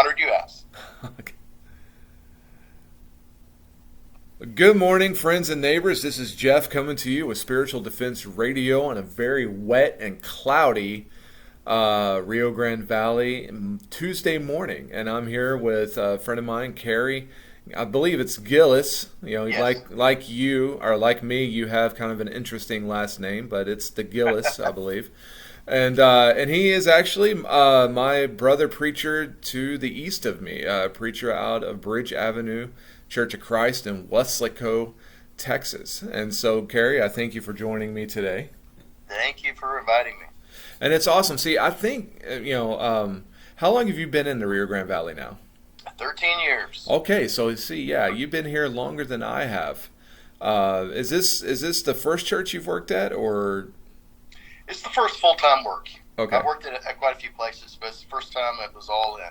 honored you asked. Good morning, friends and neighbors. This is Jeff coming to you with Spiritual Defense Radio on a very wet and cloudy Rio Grande Valley Tuesday morning. And I'm here with a friend of mine, Cary. I believe it's Gillis. Yes. Like you or like me, you have kind of an interesting last name, but it's the Gillis, I believe. And he is actually my brother preacher to the east of me, preacher out of Bridge Avenue Church of Christ in Weslaco, Texas. And so, Cary, I thank you for joining me today. Thank you for inviting me. And it's awesome. See, I think how long have you been in the Rio Grande Valley now? 13 years. Okay, so see, yeah, you've been here longer than I have. Is this the first church you've worked at, or? It's the first full-time work. Okay. I've worked at quite a few places, but it's the first time it was all in.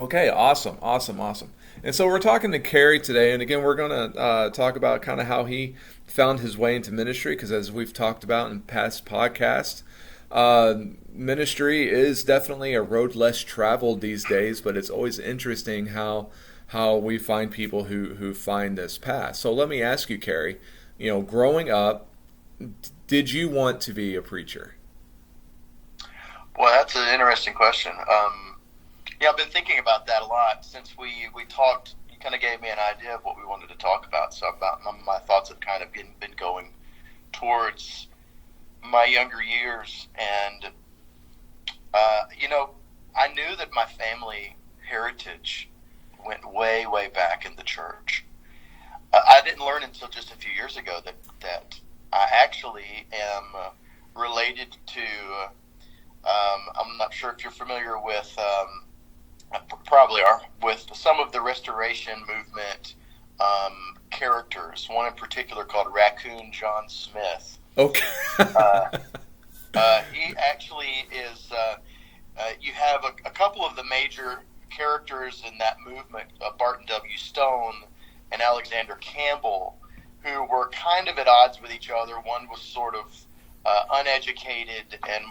Okay, awesome. And so we're talking to Cary today, and again, we're going to talk about kind of how he found his way into ministry, because as we've talked about in past podcasts, ministry is definitely a road less traveled these days, but it's always interesting how we find people who find this path. So let me ask you, Cary, growing up, did you want to be a preacher? Well, that's an interesting question. Yeah, I've been thinking about that a lot since we talked. You kind of gave me an idea of what we wanted to talk about. So about my thoughts have kind of been going towards my younger years, and I knew that my family heritage went way back in the church. I didn't learn until just a few years ago that I actually am related to. I'm not sure if you're familiar with. Probably are, with some of the Restoration Movement characters. One in particular called Raccoon John Smith. Okay. He actually is. You have a couple of the major characters in that movement, Barton W. Stone and Alexander Campbell, who were kind of at odds with each other. One was sort of uneducated, and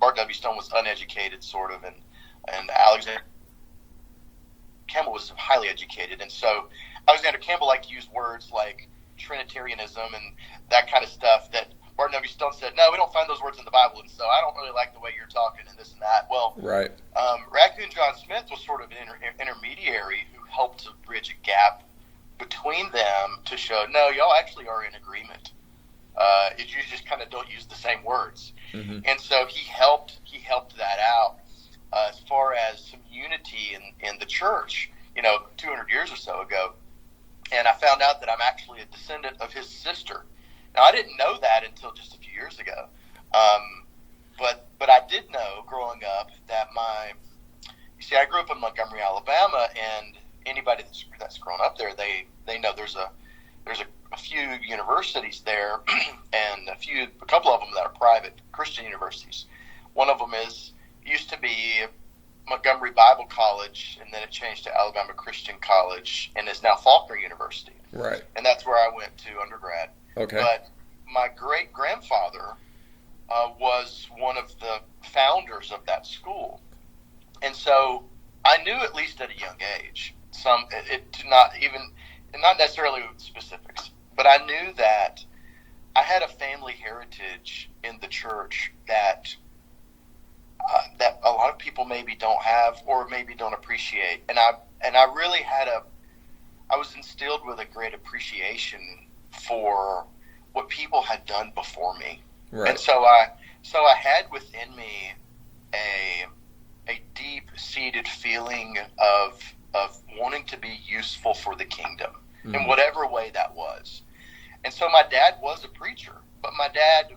Barton W. Stone was uneducated, sort of, and Alexander Campbell was highly educated. And so Alexander Campbell liked to use words like Trinitarianism and that kind of stuff that Barton W. Stone said, no, we don't find those words in the Bible, and so I don't really like the way you're talking and this and that. Well, right. Raccoon John Smith was sort of an intermediary who helped to bridge a gap between them to show, no, y'all actually are in agreement. You just kind of don't use the same words. Mm-hmm. And so he helped that out. As far as some unity in the church, 200 years or so ago. And I found out that I'm actually a descendant of his sister. Now, I didn't know that until just a few years ago. But I did know growing up that I grew up in Montgomery, Alabama, and anybody that's grown up there, they know there's a few universities there, and a couple of them that are private Christian universities. One of them used to be Montgomery Bible College, and then it changed to Alabama Christian College, and is now Faulkner University. Right. And that's where I went to undergrad. Okay. But my great-grandfather was one of the founders of that school. And so I knew, at least at a young age, not necessarily with specifics, but I knew that I had a family heritage in the church that a lot of people maybe don't have or maybe don't appreciate. And I really I was instilled with a great appreciation for what people had done before me. Right. And so I had within me a deep-seated feeling of wanting to be useful for the kingdom, mm-hmm. in whatever way that was. And so my dad was a preacher, but my dad,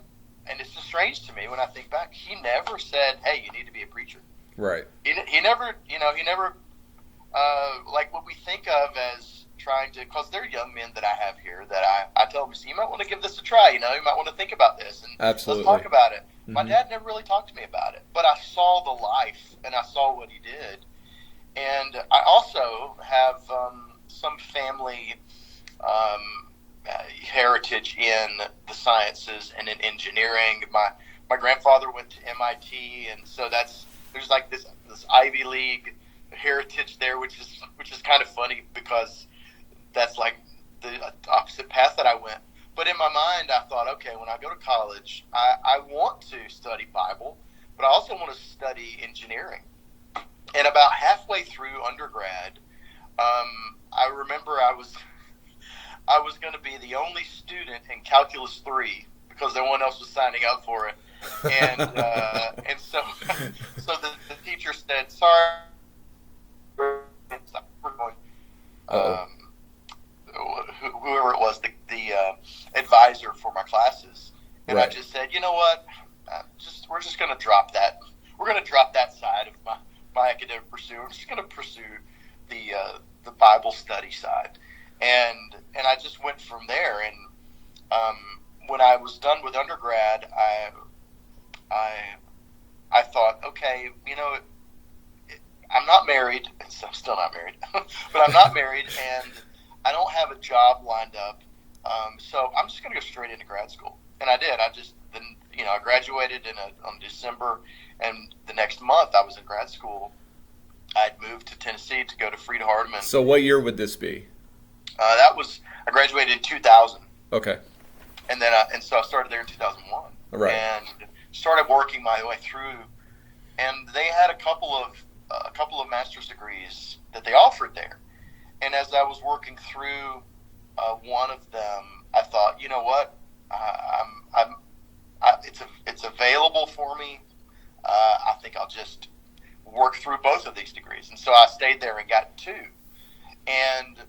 and it's just strange to me when I think back, he never said, hey, you need to be a preacher. Right. He never, like what we think of as trying to, because there are young men that I have here that I tell them, you might want to give this a try, you might want to think about this, and absolutely. Let's talk about it. Mm-hmm. My dad never really talked to me about it, but I saw the life, and I saw what he did. And I also have some family heritage in the sciences and in engineering. My grandfather went to MIT, and so there's like this Ivy League heritage there, which is kind of funny because that's like the opposite path that I went. But in my mind, I thought, okay, when I go to college, I want to study Bible, but I also want to study engineering. And about halfway through undergrad, I remember I was going to be the only student in Calculus 3 because no one else was signing up for it. And so the teacher said, sorry, we're going, whoever it was, the advisor for my classes. And I just said, you know what, we're just going to drop that. We're going to drop that side of my academic pursuit. I'm just going to pursue the Bible study side. And I just went from there. And when I was done with undergrad, I thought, okay, you know, I'm not married. I'm still not married, but I'm not married, and I don't have a job lined up. So I'm just going to go straight into grad school. And I did. I graduated on December, and the next month I was in grad school. I'd moved to Tennessee to go to Freed-Hardeman. So what year would this be? I graduated in 2000. Okay. And then so I started there in 2001. Right. And started working my way through. And they had a couple of master's degrees that they offered there. And as I was working through one of them, I thought, you know what, it's available for me. I think I'll just work through both of these degrees. And so I stayed there and got two. And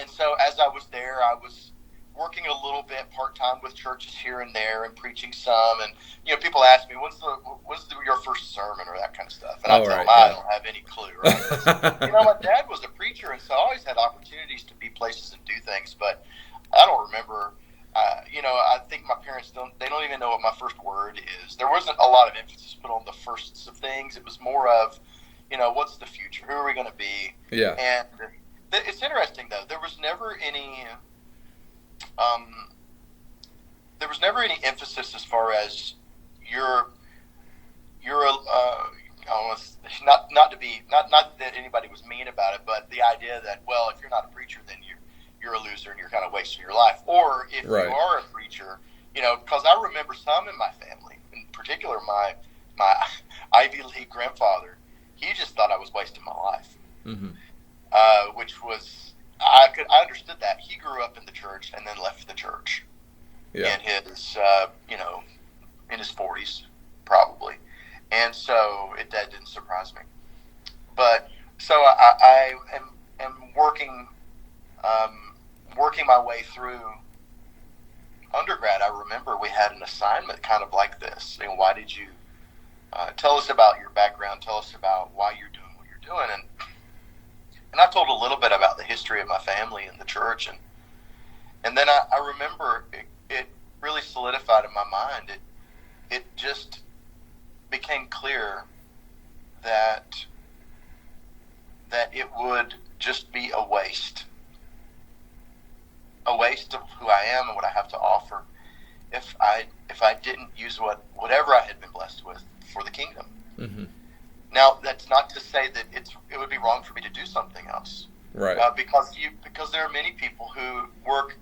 so as I was there, I was working a little bit part-time with churches here and there and preaching some. And, you know, people ask me, what's your first sermon or that kind of stuff? And I tell them, I don't have any clue. Right? You know, my dad was a preacher, and so I always had opportunities to be places and do things, but I don't remember. I think my parents don't even know what my first word is. There wasn't a lot of emphasis put on the firsts of things. It was more of, you know, what's the future? Who are we going to be? Yeah. And it's interesting, though. There was never any emphasis as far as not that anybody was mean about it, but the idea that, well, if you're not a preacher, then you're a loser and you're kind of wasting your life. Or if you are a preacher, you know, because I remember some in my family, in particular my Ivy League grandfather, he just thought I was wasting my life. Mm-hmm. Which was, I understood that. He grew up in the church and then left the church in his, in his 40s, probably. And so that didn't surprise me. But so I am working my way through undergrad. I remember we had an assignment kind of like this. Saying, why did you tell us about your background? Tell us about why you're doing what you're doing. And I told a little bit about the history of my family and the church. And then I remember it really solidified in my mind. It just became clear that it would just be a waste of who I am and what I have to offer if I didn't use whatever I had been blessed with for the kingdom. Mm-hmm. Now, that's not to say that it would be wrong for me to do something else, right? Because there are many people who work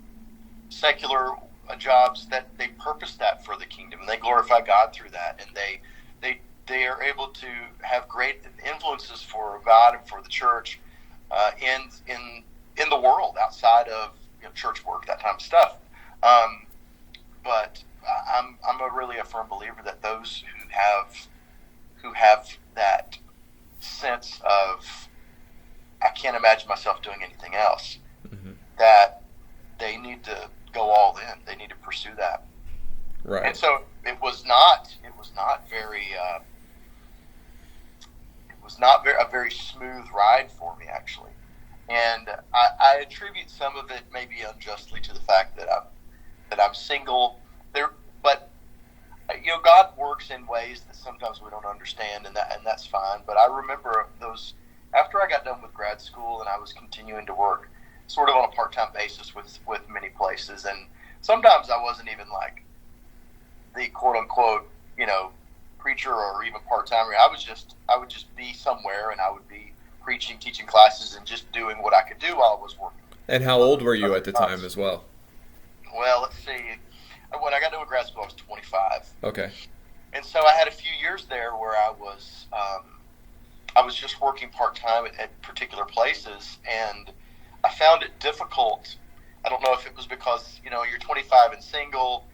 secular jobs that they purpose that for the kingdom, and they glorify God through that, and they are able to have great influences for God and for the church in the world outside of church work, that kind of stuff. But I'm really a firm believer that those who have that sense of I can't imagine myself doing anything else, mm-hmm. that they need to go all in. They need to pursue that. Right. And so it was not a very smooth ride for me, actually. And I attribute some of it maybe unjustly to the fact that I'm single. But God works in ways that sometimes we don't understand, and that's fine. But I remember those after I got done with grad school, and I was continuing to work sort of on a part-time basis with many places, and sometimes I wasn't even like the quote-unquote preacher or even part-timer. I was just would just be somewhere, and I would be preaching, teaching classes, and just doing what I could do while I was working. And how old were you at the time as well? Well, let's see. When I got to grad school, I was 25. Okay. And so I had a few years there where I was just working part-time at particular places, and I found it difficult. I don't know if it was because, you're 25 and single,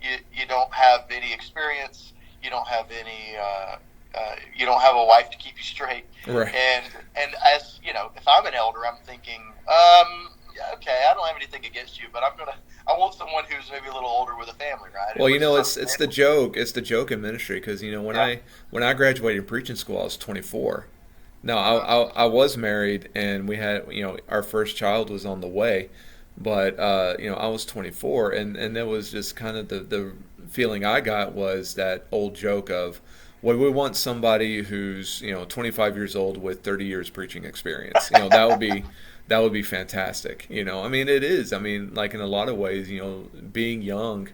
you don't have any experience, you don't have any, you don't have a wife to keep you straight. Right. And as, if I'm an elder, I'm thinking, okay, I don't have anything against you, but I want someone who's maybe a little older with a family, right? Well, it's the joke. It's the joke in ministry because when I graduated preaching school, I was 24. No, I was married, and we had our first child was on the way, but I was 24, and that was just kind of the feeling I got was that old joke of, well, we want somebody who's 25 years old with 30 years preaching experience. That would be fantastic. I mean, it is. I mean, like in a lot of ways, being young,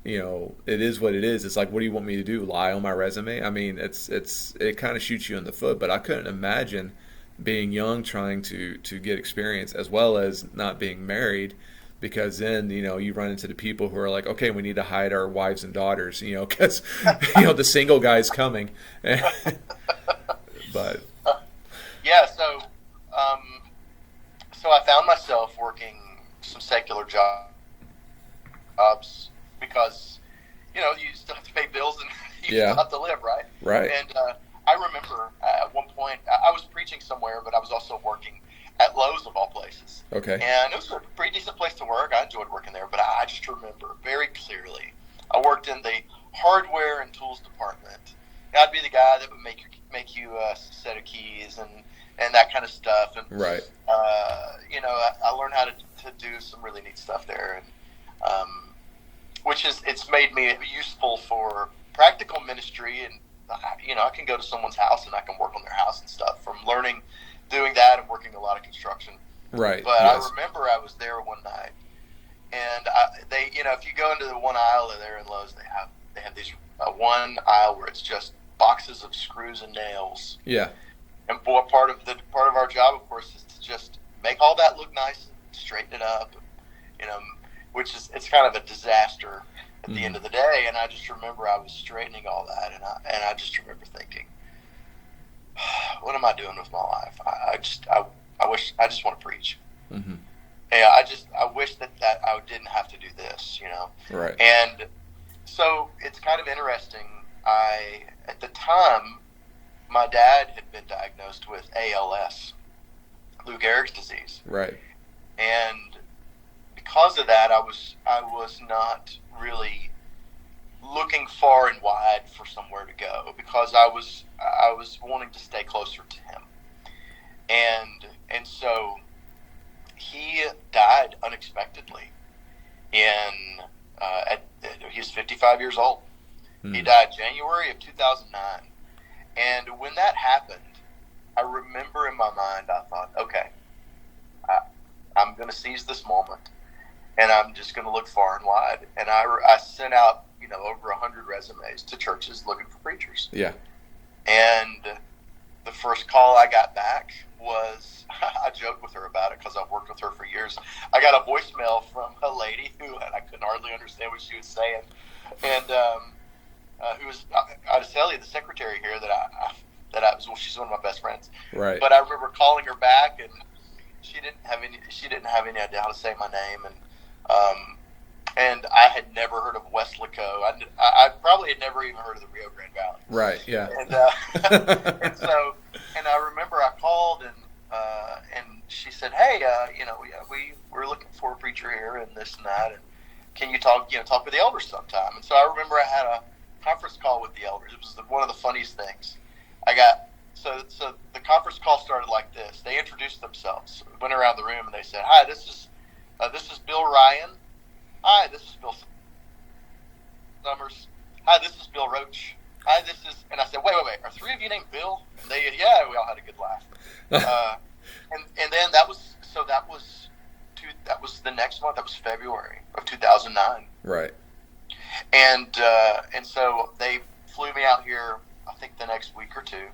it is what it is. It's like, what do you want me to do? Lie on my resume? I mean, it kind of shoots you in the foot. But I couldn't imagine being young trying to get experience as well as not being married, because then you run into the people who are like, okay, we need to hide our wives and daughters, because the single guy's coming. But yeah, so I found myself working some secular jobs because, you still have to pay bills and you still have to live, right? Right. And I remember at one point, I was preaching somewhere, but I was also working at Lowe's of all places. Okay. And it was a pretty decent place to work. I enjoyed working there, but I just remember very clearly, I worked in the hardware and tools department. I'd be the guy that would make you a set of keys and that kind of stuff. And right. I learned how to do some really neat stuff there, and it's made me useful for practical ministry. And I can go to someone's house and I can work on their house and stuff from learning, doing that, and working a lot of construction. Right. But yes. I remember I was there one night, and if you go into the one aisle there in Lowe's, they have these one aisle where it's just boxes of screws and nails. Yeah. And part of our job, of course, is to just make all that look nice, straighten it up, which is, it's kind of a disaster at the end of the day. And I just remember I was straightening all that, and I just remember thinking, what am I doing with my life? I just want to preach. Mm-hmm. Yeah, I wish that I didn't have to do this, Right. And so it's kind of interesting. At the time, my dad had been diagnosed with ALS, Lou Gehrig's disease. Right. And because of that, I was not really looking far and wide for somewhere to go, because I was wanting to stay closer to him. And so he died unexpectedly he was 55 years old. He died January of 2009. And when that happened, I remember in my mind, I thought, okay, I'm going to seize this moment, and I'm just going to look far and wide. And I sent out, over 100 resumes to churches looking for preachers. Yeah. And the first call I got back was, I joked with her about it because I've worked with her for years. I got a voicemail from a lady who I couldn't hardly understand what she was saying. And who was, I'll just tell you, the secretary here she's one of my best friends. Right. But I remember calling her back, and she didn't have any idea how to say my name, and I had never heard of Weslaco. I probably had never even heard of the Rio Grande Valley. Right. Yeah. And and I remember I called, and she said, "Hey, we're looking for a preacher here and this and that, and can you talk with the elders sometime?" And so I remember I had a conference call with the elders. It was one of the funniest things. So the conference call started like this. They introduced themselves, went around the room, and they said, "Hi, this is Bill Ryan. Hi, this is Bill Summers. Hi, this is Bill Roach. Hi, this is," and I said, wait, are three of you named Bill? And we all had a good laugh. And then that was the next month. That was February of 2009. Right. And so they flew me out here, I think the next week or two,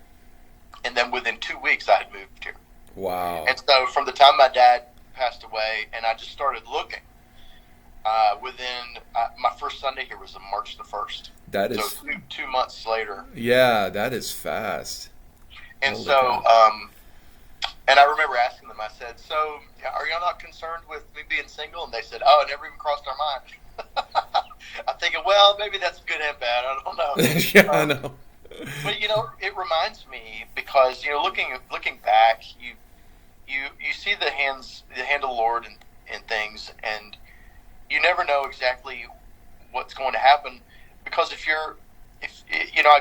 And then within 2 weeks, I had moved here. Wow. And so from the time my dad passed away, and I just started looking, within my first Sunday here was on March the 1st. That is... So 2 months later. Yeah, that is fast. And Holy so, cow. and I remember asking them, I said, so are y'all not concerned with me being single? And they said, oh, it never even crossed our mind. I'm thinking, well, maybe that's good and bad. I don't know. Yeah, I know. But, it reminds me because, looking back, you see the hand of the Lord in things, and you never know exactly what's going to happen, because I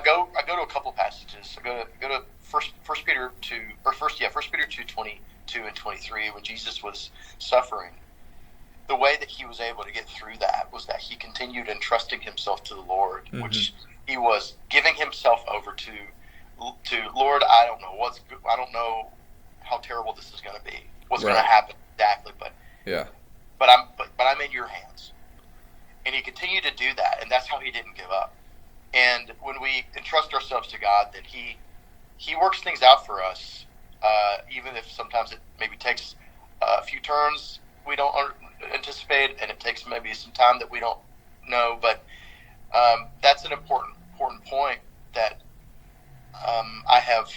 go to a couple passages. I go to First Peter 2:22 and 23, when Jesus was suffering. The way that he was able to get through that was that he continued entrusting himself to the Lord, mm-hmm. which he was giving himself over to Lord. I don't know how terrible this is going to be. What's going to happen exactly, but I'm in your hands. And he continued to do that, and that's how he didn't give up. And when we entrust ourselves to God, then he works things out for us, even if sometimes it maybe takes a few turns we don't anticipate, and it takes maybe some time that we don't know. But that's an important point that I have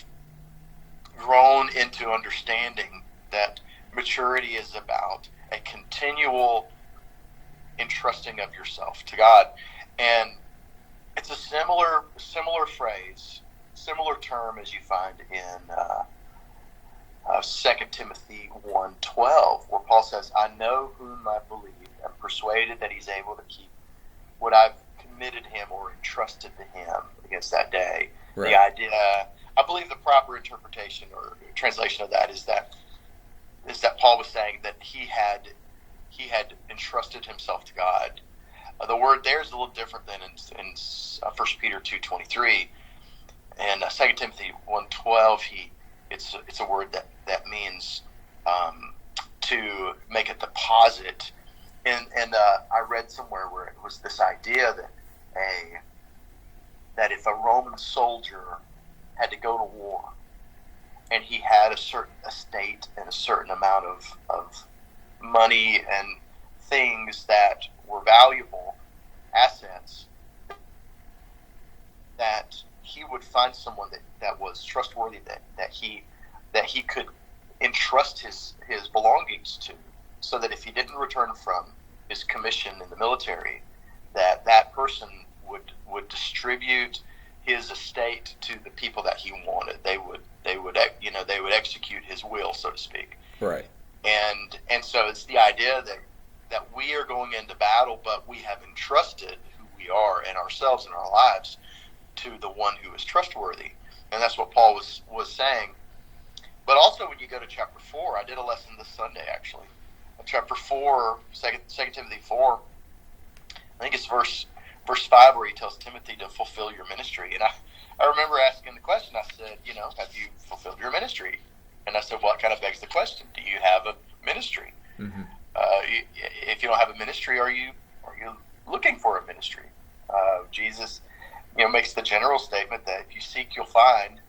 grown into understanding, that maturity is about a continual entrusting of yourself to God. And it's a similar phrase, similar term as you find in 2 Timothy 1:12, where Paul says, I know whom I believe, and persuaded that he's able to keep what I've committed him or entrusted to him against that day. Right. The idea, I believe the proper interpretation or translation of that is that Paul was saying that he had entrusted himself to God. The word there is a little different than in 1 Peter 2:23. And 2 Timothy 1:12, it's a word that means to make a deposit. And I read somewhere where it was this idea that if a Roman soldier had to go to war, and he had a certain estate and a certain amount of money and things that were valuable assets, that he would find someone that was trustworthy, that he could entrust his belongings to, so that if he didn't return from his commission in the military, that person would distribute his estate to the people that he wanted. They would execute his will, so to speak. Right. And so it's the idea that we are going into battle, but we have entrusted who we are and ourselves and our lives to the one who is trustworthy. And that's what Paul was saying. But also when you go to chapter 4, I did a lesson this Sunday actually. Chapter 4, 2 Timothy 4, I think it's verse 5, where he tells Timothy to fulfill your ministry. And I remember asking the question, I said, have you fulfilled your ministry? And I said, well, it kind of begs the question, do you have a ministry? Mm-hmm. If you don't have a ministry, are you looking for a ministry? Jesus, makes the general statement that if you seek, you'll find.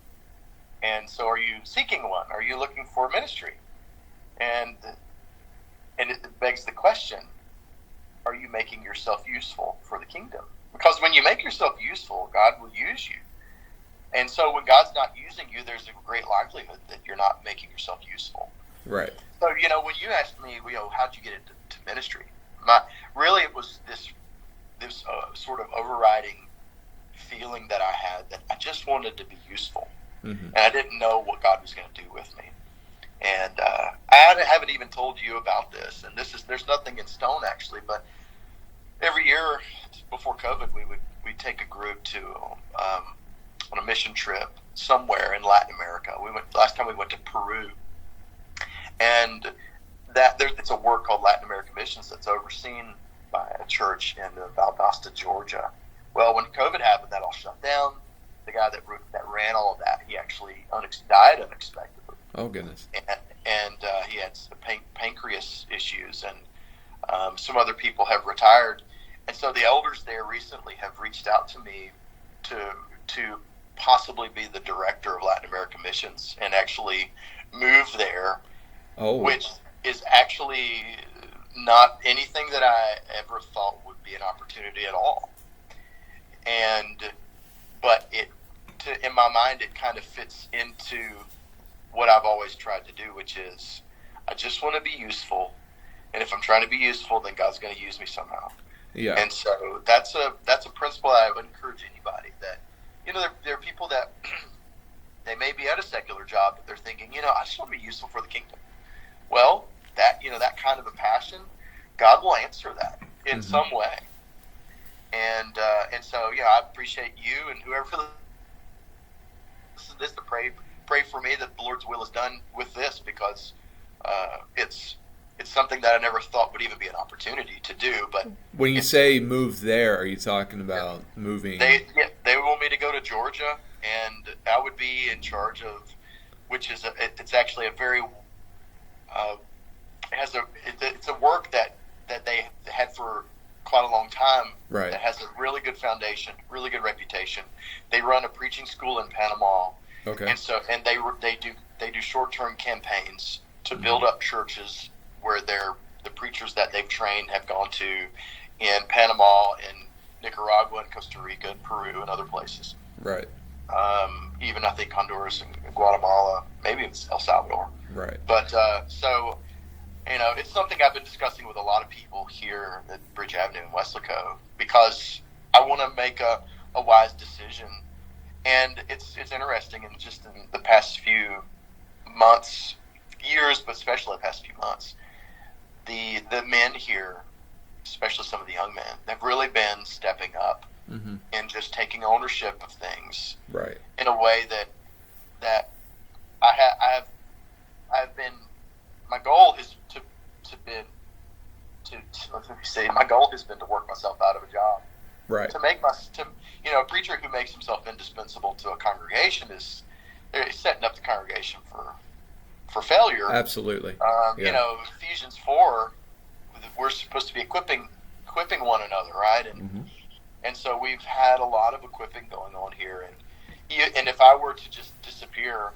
And so are you seeking one? Are you looking for a ministry? And it begs the question, are you making yourself useful for the kingdom? Because when you make yourself useful, God will use you. And so when God's not using you, there's a great likelihood that you're not making yourself useful. Right. So, when you asked me, how'd you get into ministry? Really, it was this sort of overriding feeling that I had, that I just wanted to be useful. Mm-hmm. And I didn't know what God was going to do with me. And I haven't even told you about this. And there's nothing in stone, actually. But every year before COVID, we'd take a group to on a mission trip somewhere in Latin America. Last time we went to Peru. And it's a work called Latin American Missions that's overseen by a church in Valdosta, Georgia. Well, when COVID happened, that all shut down. The guy that ran all of that, he actually died unexpectedly. Oh, goodness. And he had some pancreas issues, and some other people have retired. And so the elders there recently have reached out to me to possibly be the director of Latin American missions and actually move there, Oh, which is actually not anything that I ever thought would be an opportunity at all. But in my mind, it kind of fits into what I've always tried to do, which is I just want to be useful. And if I'm trying to be useful, then God's going to use me somehow. yeah. And so that's a principle I would encourage anybody that, there are people that they may be at a secular job, but they're thinking, I just want to be useful for the kingdom. Well, that kind of a passion, God will answer that in some way. And so, I appreciate you and whoever listens to this to pray for me that the Lord's will is done with this, because it's something that I never thought would even be an opportunity to do. But when you say move there, are you talking about moving? They want me to go to Georgia, and I would be in charge of, which is it's actually a very it's a work that they had for quite a long time. Right. That has a really good foundation, really good reputation. They run a preaching school in Panama. Okay. And they do short-term campaigns to build up churches where the preachers that they've trained have gone to in Panama and Nicaragua and Costa Rica and Peru and other places. Right. Even I think Honduras and Guatemala, maybe it's El Salvador. Right. But so, it's something I've been discussing with a lot of people here at Bridge Avenue in Weslaco, because I want to make a wise decision. And it's interesting, and just in the past few months, years, but especially the past few months, the men here, especially some of the young men, they've really been stepping up and just taking ownership of things, right, in a way that I've been. My goal is my goal has been to work myself out of a job. right, A preacher who makes himself indispensable to a congregation is setting up the congregation for failure. Absolutely. Ephesians 4, we're supposed to be equipping one another, right? And so we've had a lot of equipping going on here, and if I were to just disappear,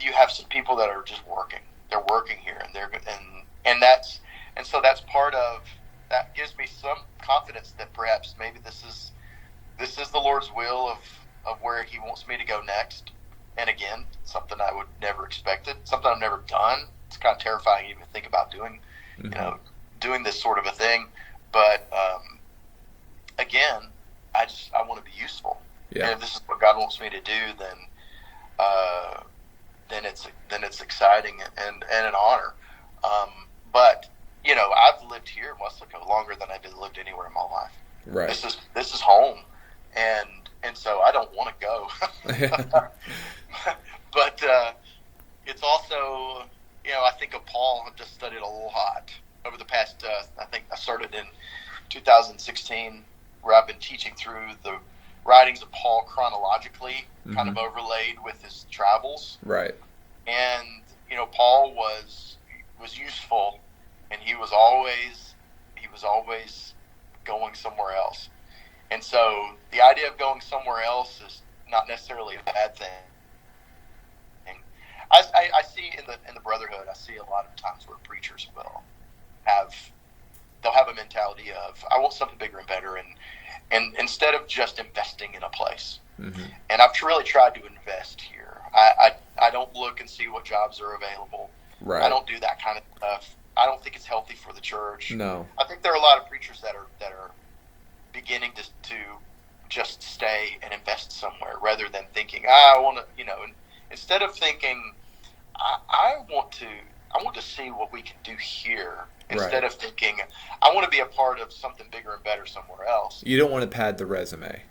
you have some people that are just working. They're working here, and so that's part of that. Gives me some confidence that perhaps maybe this is the Lord's will of where He wants me to go next. And again, something I would never expected, something I've never done. It's kind of terrifying even to think about doing, doing this sort of a thing. But again, I want to be useful. Yeah. And if this is what God wants me to do, then it's exciting and an honor. But I've lived here in Weslaco longer than I lived anywhere in my life. Right. This is home, and so I don't want to go. But it's also, I think of Paul. I've just studied a lot over the past. I think I started in 2016, where I've been teaching through the writings of Paul chronologically, kind of overlaid with his travels. Right. And Paul was useful, and he was always going somewhere else. And so the idea of going somewhere else is not necessarily a bad thing. I see in the brotherhood, I see a lot of times where preachers will have a mentality of, I want something bigger and better, and instead of just investing in a place. And I've really tried to invest here. I don't look and see what jobs are available. Right. I don't do that kind of stuff. I don't think it's healthy for the church. No. I think there are a lot of preachers that are beginning to just stay and invest somewhere, rather than thinking, I want to, instead of thinking, I want to see what we can do here, instead of thinking, I want to be a part of something bigger and better somewhere else. You don't want to pad the resume,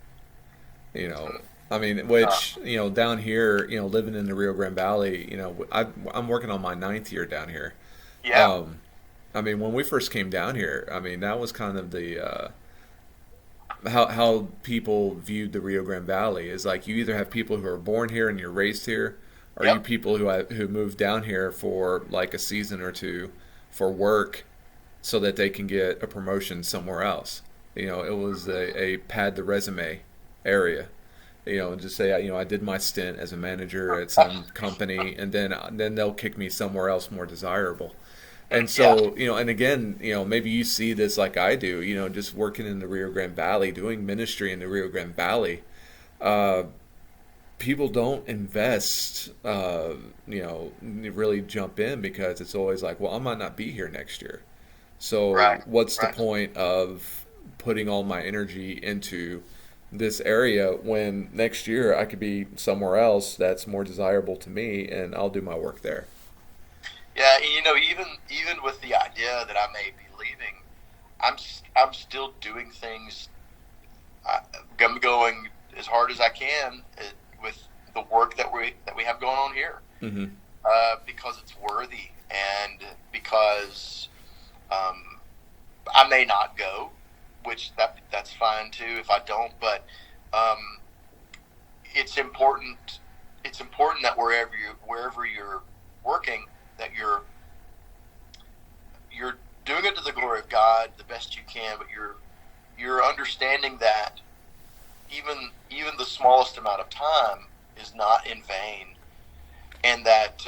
I mean, which, down here, living in the Rio Grande Valley, I'm working on my 9th year down here. Yeah. I mean, when we first came down here, I mean, that was kind of the how people viewed the Rio Grande Valley, is like, you either have people who are born here and you're raised here, or you people who moved down here for like a season or two for work, so that they can get a promotion somewhere else. It was a pad the resume area. and just say, I did my stint as a manager at some company, and then they'll kick me somewhere else more desirable. And so, and again, maybe you see this like I do, just working in the Rio Grande Valley, doing ministry in the Rio Grande Valley. People don't invest, really jump in, because it's always like, well, I might not be here next year. So what's the point of putting all my energy into this area when next year I could be somewhere else that's more desirable to me, and I'll do my work there. Yeah, and even with the idea that I may be leaving, I'm still doing things. I'm going as hard as I can with the work that we have going on here, because it's worthy, and because I may not go, which that's fine too if I don't. But it's important. It's important that wherever you're working, that you're doing it to the glory of God the best you can, but you're understanding that even the smallest amount of time is not in vain, and that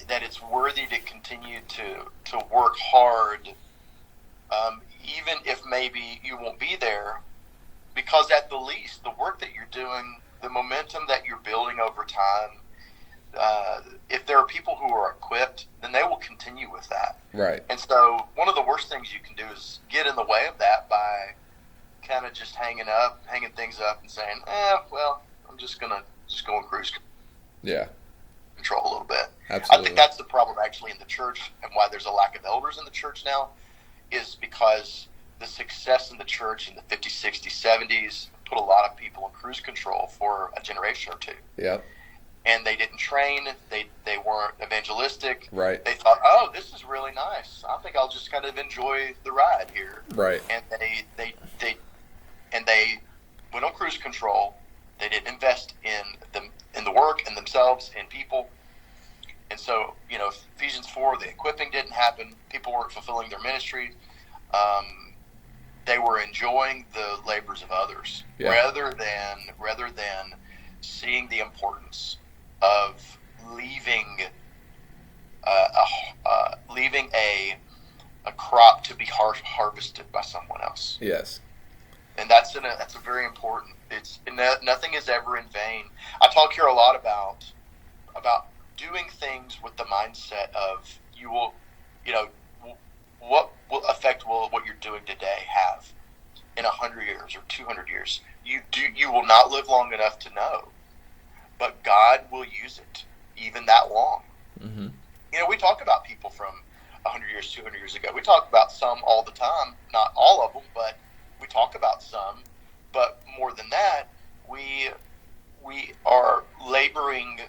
it's worthy to continue to work hard, even if maybe you won't be there, because at the least the work that you're doing, the momentum that you're building over time, if there are people who are equipped, then they will continue with that. Right. And so one of the worst things you can do is get in the way of that by kind of just hanging things up and saying, well, I'm just go and cruise control a little bit. Absolutely. I think that's the problem actually in the church, and why there's a lack of elders in the church now, is because the success in the church in the 50s, 60s, 70s put a lot of people in cruise control for a generation or two. Yeah. And they didn't train. They weren't evangelistic. Right. They thought, oh, this is really nice. I think I'll just kind of enjoy the ride here. Right. And they went on cruise control. They didn't invest in the work and themselves and people. And so, Ephesians 4, the equipping didn't happen. People weren't fulfilling their ministry. They were enjoying the labors of others, rather than seeing the importance of leaving a crop to be harvested by someone else. Yes. And that's a very important. Nothing is ever in vain. I talk here a lot about doing things with the mindset of what effect will what you're doing today have in 100 years or 200 years. You will not live long enough to know, but God will use it even that long. Mm-hmm. We talk about people from 100 years, 200 years ago. We talk about some all the time, not all of them, but we talk about some. But more than that, we are laboring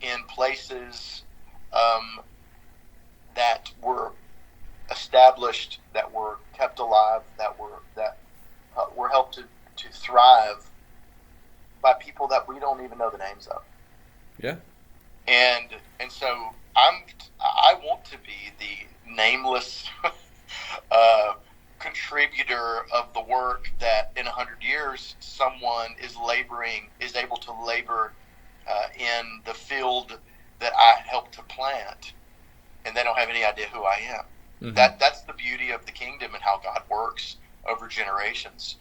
in places that were established, that were kept alive, that were helped to thrive by people that we don't even know the names of. Yeah. And so I want to be the nameless contributor of the work that in 100 years someone is able to labor in the field that I helped to plant, and they don't have any idea who I am. Mm-hmm. That's the beauty of the kingdom and how God works over generations.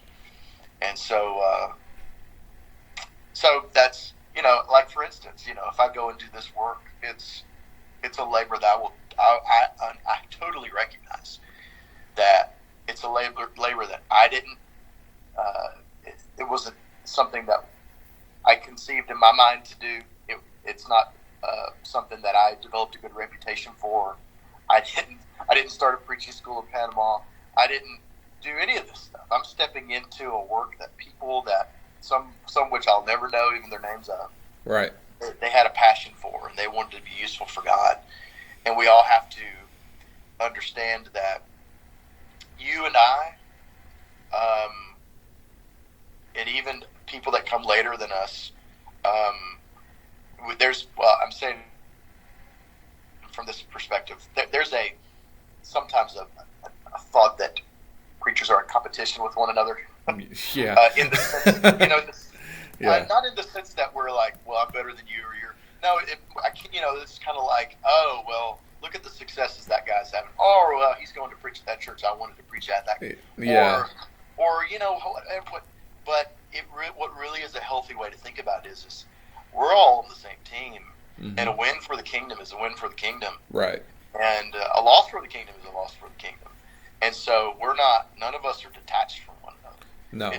And so that's, like for instance, if I go and do this work, it's a labor that I totally recognize that it's a labor that I didn't, it wasn't something that I conceived in my mind to do. It's not something that I developed a good reputation for. I didn't start a preaching school in Panama. I didn't do any of this stuff. I'm stepping into a work that people that some which I'll never know even their names of. Right. They had a passion for, and they wanted to be useful for God. And we all have to understand that you and I, and even people that come later than us, I'm saying from this perspective, there's sometimes a thought that preachers are in competition with one another. Yeah. In the sense, Yeah. not in the sense that we're like, well, I'm better than you, or you're. No, I can't, it's kind of like, oh, well, look at the successes that guy's having. Oh, well, he's going to preach at that church I wanted to preach at. That, Yeah. or whatever. But what really is a healthy way to think about it is we're all on the same team, and a win for the kingdom is a win for the kingdom. Right. And a loss for the kingdom is a loss for the kingdom. And so none of us are detached from one another. No.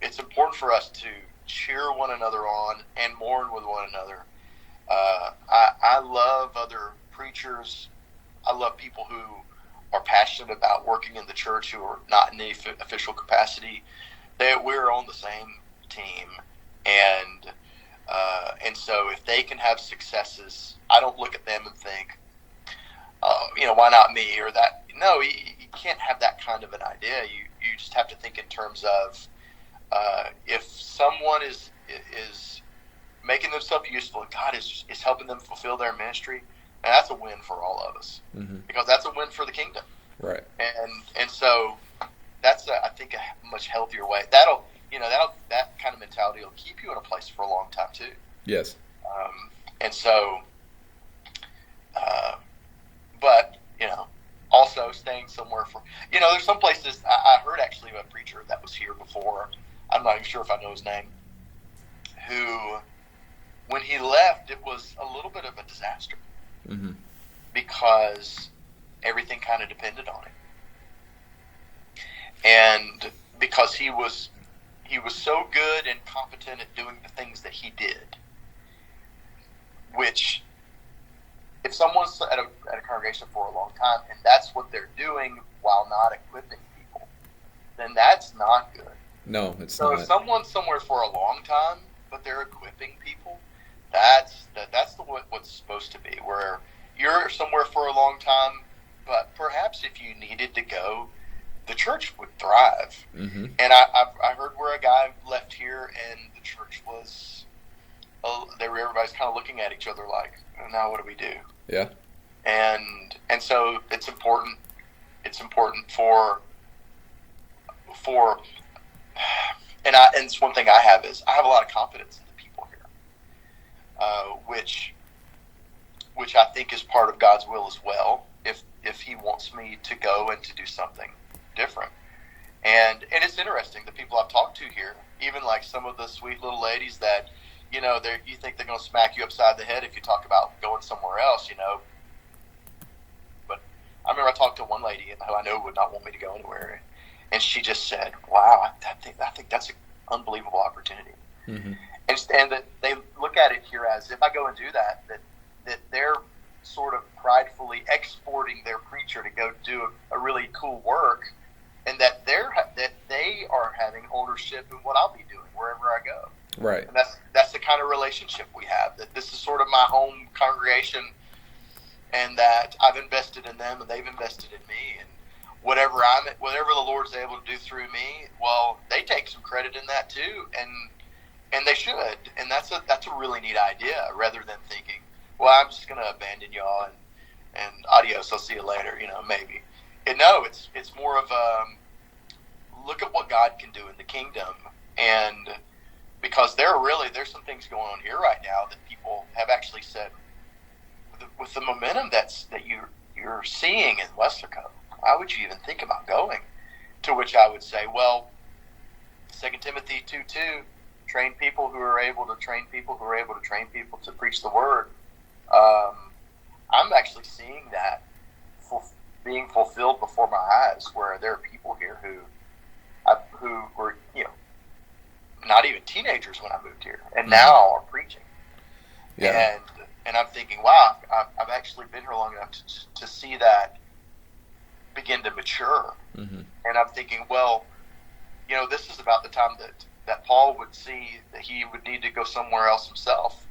It's important for us to cheer one another on and mourn with one another. I love other preachers. I love people who are passionate about working in the church who are not in any official capacity. We're on the same team, and so if they can have successes, I don't look at them and think, why not me or that? No, you can't have that kind of an idea. You just have to think in terms of if someone is making themselves useful, and God is helping them fulfill their ministry, and that's a win for all of us, because that's a win for the kingdom. Right. And so that's I think a much healthier way. That kind of mentality will keep you in a place for a long time too. Yes. And so, but also staying somewhere for there's some places I heard actually of a preacher that was here before. I'm not even sure if I know his name. Who, when he left, it was a little bit of a disaster because everything kind of depended on him. And because he was so good and competent at doing the things that he did, which if someone's at a congregation for a long time and that's what they're doing while not equipping people, then that's not good. No, it's not. So if someone's somewhere for a long time but they're equipping people, that's what's supposed to be. Where you're somewhere for a long time, but perhaps if you needed to go, the church would thrive. And I heard where a guy left here and the church was, everybody's kind of looking at each other like, now what do we do? Yeah. And so it's important. It's important for and it's one thing I have is I have a lot of confidence in the people here, which I think is part of God's will as well. If He wants me to go and to do something different, and it's interesting, the people I've talked to here, even like some of the sweet little ladies that you think they're going to smack you upside the head if you talk about going somewhere else, But I remember I talked to one lady who I know would not want me to go anywhere, and she just said, "Wow, I think that's an unbelievable opportunity." And that they look at it here as if I go and do that they're sort of pridefully exporting their preacher to go do a really cool work, and that they are having ownership in what I'll be doing wherever I go. Right. And that's the kind of relationship we have, that this is sort of my home congregation, and that I've invested in them and they've invested in me, and whatever the Lord's able to do through me, well, they take some credit in that too, and they should. And that's a really neat idea, rather than thinking, well, I'm just going to abandon y'all and adios, I'll see you later, maybe. And no, it's more of look at what God can do in the kingdom, and because there's some things going on here right now that people have actually said, with the momentum that you're seeing in Weslaco, why would you even think about going? To which I would say, well, 2 Timothy 2:2, train people who are able to train people who are able to train people to preach the word. I'm actually seeing that being fulfilled before my eyes, where there are people here who were not even teenagers when I moved here, and now are preaching. Yeah. And I'm thinking, wow, I've actually been here long enough to see that begin to mature. And I'm thinking, well, this is about the time that Paul would see that he would need to go somewhere else himself,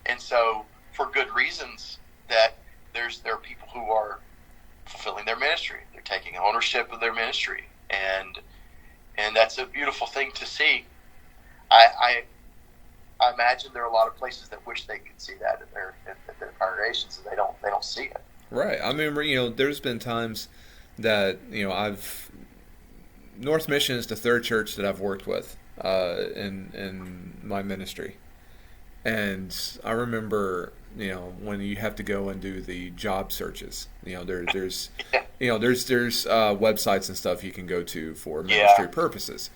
and so for good reasons, that there are people who are fulfilling their ministry. They're taking ownership of their ministry, and that's a beautiful thing to see. I imagine there are a lot of places that wish they could see that at their congregations, and they don't see it. Right. I remember, there's been times that I've North Mission is the third church that I've worked with in my ministry. And I remember, when you have to go and do the job searches, there's websites and stuff you can go to for ministry Yeah. purposes.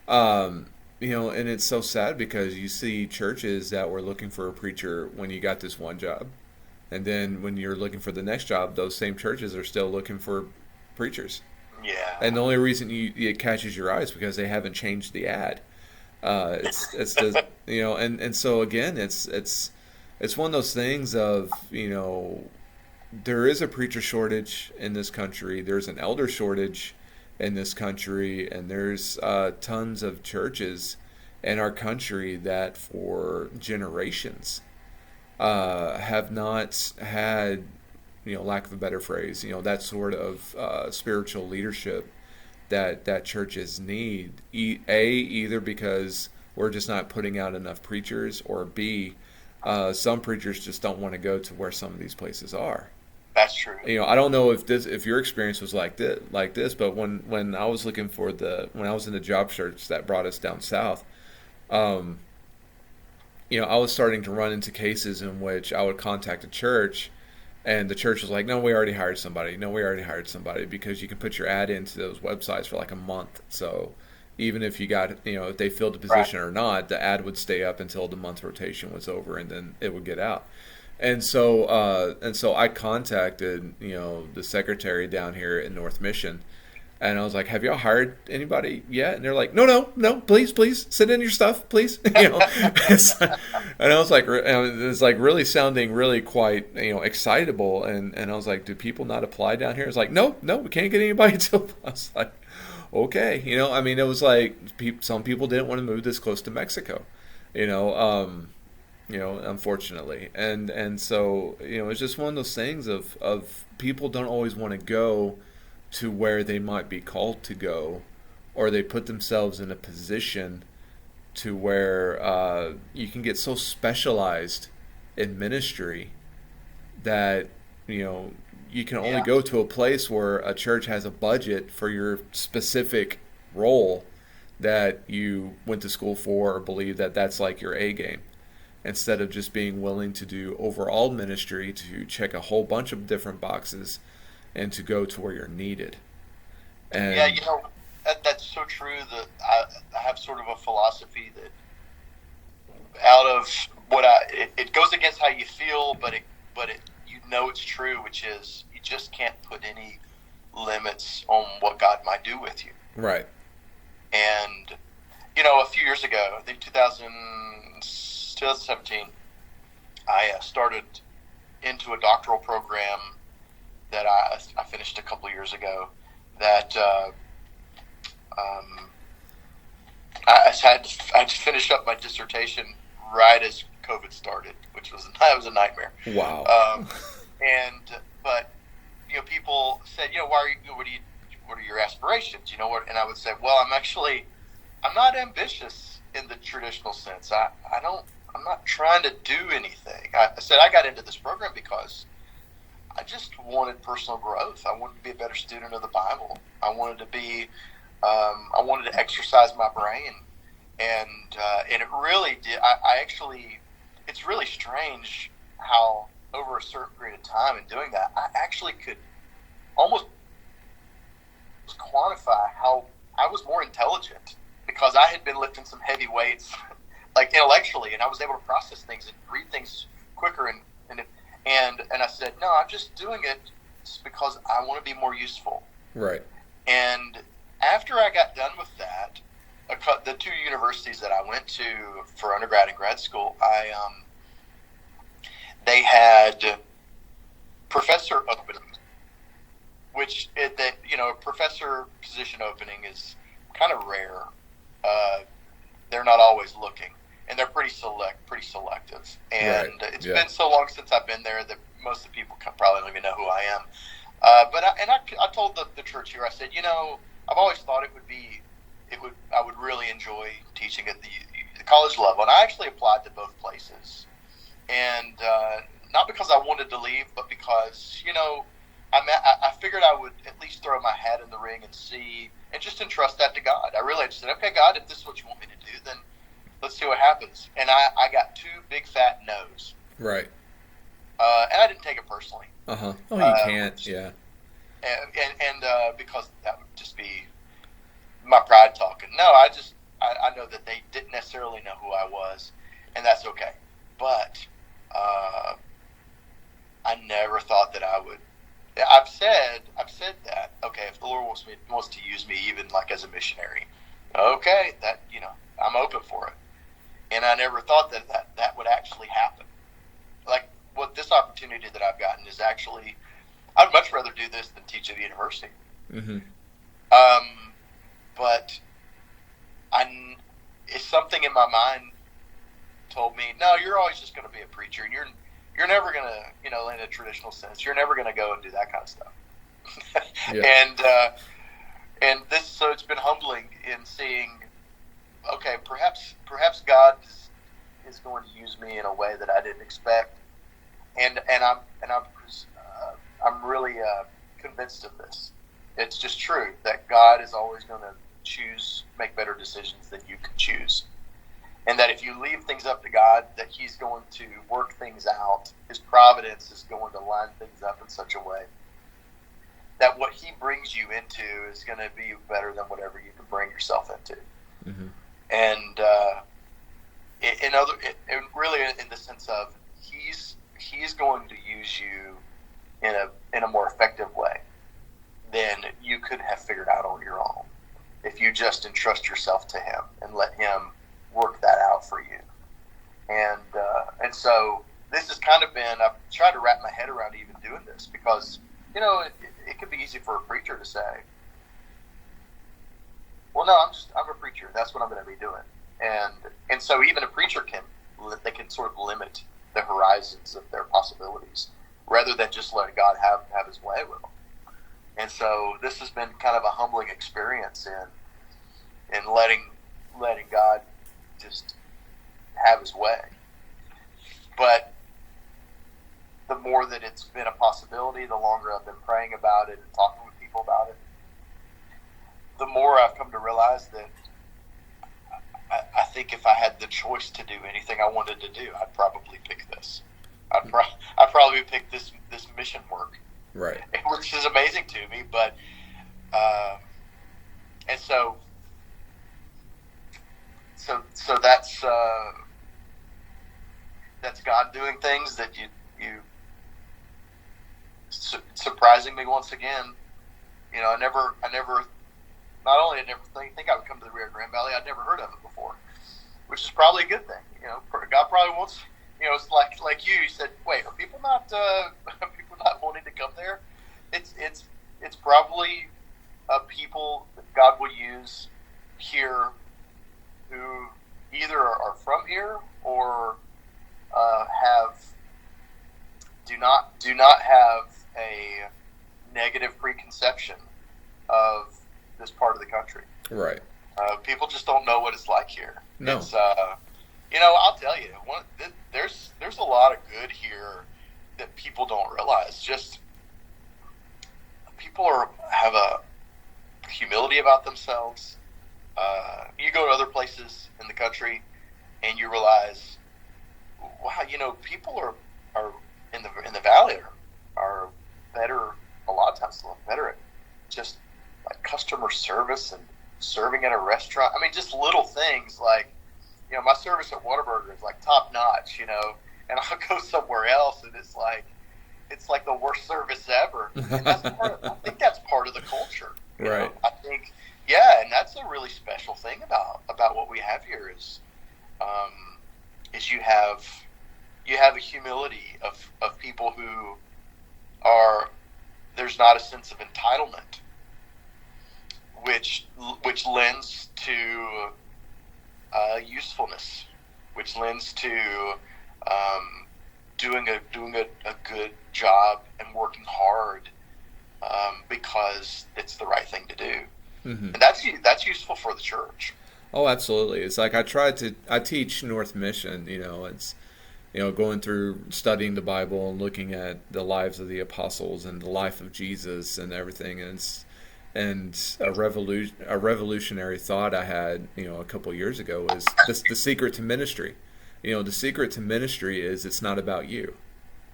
And it's so sad because you see churches that were looking for a preacher when you got this one job, and then when you're looking for the next job, those same churches are still looking for preachers. And Yeah. the only reason it catches your eye is because they haven't changed the ad. It's just and so again, it's one of those things of there is a preacher shortage in this country. There's an elder shortage in this country, and there's tons of churches in our country that for generations have not had, lack of a better phrase, that sort of spiritual leadership that churches need. Either because we're just not putting out enough preachers, or B, some preachers just don't want to go to where some of these places are. That's true. I don't know if your experience was like this, but when I was looking for when I was in the job search that brought us down south, um, I was starting to run into cases in which I would contact a church, and the church was like, "No, we already hired somebody. No, we already hired somebody," because you can put your ad into those websites for like a month. So even if you got, if they filled the Right. position or not, the ad would stay up until the month rotation was over, and then it would get out. And so I contacted, the secretary down here in North Mission, and I was like, "Have y'all hired anybody yet?" And they're like, "No, no, no, please, send in your stuff, please." And I was like, it's like really sounding really quite, excitable. And I was like, "Do people not apply down here?" It's like, "No, no, we can't get anybody to." I was like, "Okay," I mean, it was like some people didn't want to move this close to Mexico, you know. Unfortunately, and so it's just one of those things of people don't always want to go to where they might be called to go, or they put themselves in a position to where you can get so specialized in ministry that you can only Yeah. go to a place where a church has a budget for your specific role that you went to school for, or believe that that's like your A game, instead of just being willing to do overall ministry, to check a whole bunch of different boxes and to go to where you're needed. Yeah, And that's so true. That I have sort of a philosophy that out of it goes against how you feel, but it's true, which is you just can't put any limits on what God might do with you. right, And a few years ago, I think 2017, I started into a doctoral program that I finished a couple of years ago. That I just finished up my dissertation right as COVID started, which was that was a nightmare. wow, But people said, why are you? What are your aspirations? And I would say, well, I'm not ambitious in the traditional sense. I'm not trying to do anything. I said I got into this program because I just wanted personal growth. I wanted to be a better student of the Bible. I wanted to exercise my brain, and it really did. It's really strange how over a certain period of time in doing that, I actually could almost quantify how I was more intelligent because I had been lifting some heavy weights, like intellectually, and I was able to process things and read things quicker. And I said, no, I'm just doing it because I want to be more useful. right, And after I got done with that, the two universities that I went to for undergrad and grad school, they had professor openings, which a professor position opening is kind of rare. They're not always looking, and they're pretty selective. And right, it's yeah, been so long since I've been there that most of the people probably don't even know who I am. But I told the church here, I said, I've always thought I would really enjoy teaching at the college level, and I actually applied to both places, and not because I wanted to leave, but because I figured I would at least throw my hat in the ring and see, and just entrust that to God. I really just said, okay, God, if this is what you want me to do, then let's see what happens. And I got two big fat no's. Right. And I didn't take it personally. Uh-huh. Oh, you can't, yeah. And because that would just be my pride talking. No, I know that they didn't necessarily know who I was, and that's okay. But I never thought that I would. I've said that, okay, if the Lord wants to use me even like as a missionary, okay, that, I'm open for it. And I never thought that would actually happen. Like, what this opportunity that I've gotten is actually, I'd much rather do this than teach at a university. Mm-hmm. But it's something in my mind told me, no, you're always just going to be a preacher, and you're never going to, in a traditional sense, you're never going to go and do that kind of stuff. Yeah. And this, so it's been humbling in seeing, okay, perhaps God is going to use me in a way that I didn't expect, and I'm really convinced of this. It's just true that God is always going to make better decisions than you can choose. And that if you leave things up to God, that He's going to work things out. His providence is going to line things up in such a way that what He brings you into is going to be better than whatever you can bring yourself into. Mm-hmm. And really in the sense of He's going to use you in a more effective way than you could have figured out on your own if you just entrust yourself to Him and let Him work that out for you. And so this has kind of been, I've tried to wrap my head around even doing this, because it could be easy for a preacher to say, well, no, I'm a preacher, that's what I'm going to be doing. And so even a preacher can sort of limit the horizons of their possibilities rather than just letting God have His way with them. And so this has been kind of a humbling experience in letting God just have His way. But the more that it's been a possibility, the longer I've been praying about it and talking with people about it, the more I've come to realize that I think if I had the choice to do anything I wanted to do, I'd probably pick this. I'd probably pick this mission work, right? Which is amazing to me. But and so that's God doing things that you surprising me once again. I never not only I never think I would come to the Rio Grande Valley, I'd never heard of it before, which is probably a good thing. God probably wants. It's like you said. Wait, are people not wanting to come there? It's probably people that God will use here who either are from here or do not have a negative preconception of this part of the country. Right. People just don't know what it's like here. No. It's, I'll tell you, there's a lot of good here that people don't realize. Just people have a humility about themselves. You go to other places in the country, and you realize, wow, people are in the valley are better a lot of times. Better at just like customer service and serving at a restaurant. I mean, just little things like, my service at Whataburger is like top notch, and I'll go somewhere else and it's like the worst service ever. And I think that's part of the culture. Right. I think, yeah, and that's a really special thing about what we have here is you have a humility of people who there's not a sense of entitlement, which lends to usefulness, which lends to doing a good job and working hard because it's the right thing to do. Mm-hmm. And that's useful for the church. Oh, absolutely. It's like I teach North Mission. going through studying the Bible and looking at the lives of the apostles and the life of Jesus and everything, and a revolutionary thought I had, a couple years ago was this: the secret to ministry. The secret to ministry is it's not about you.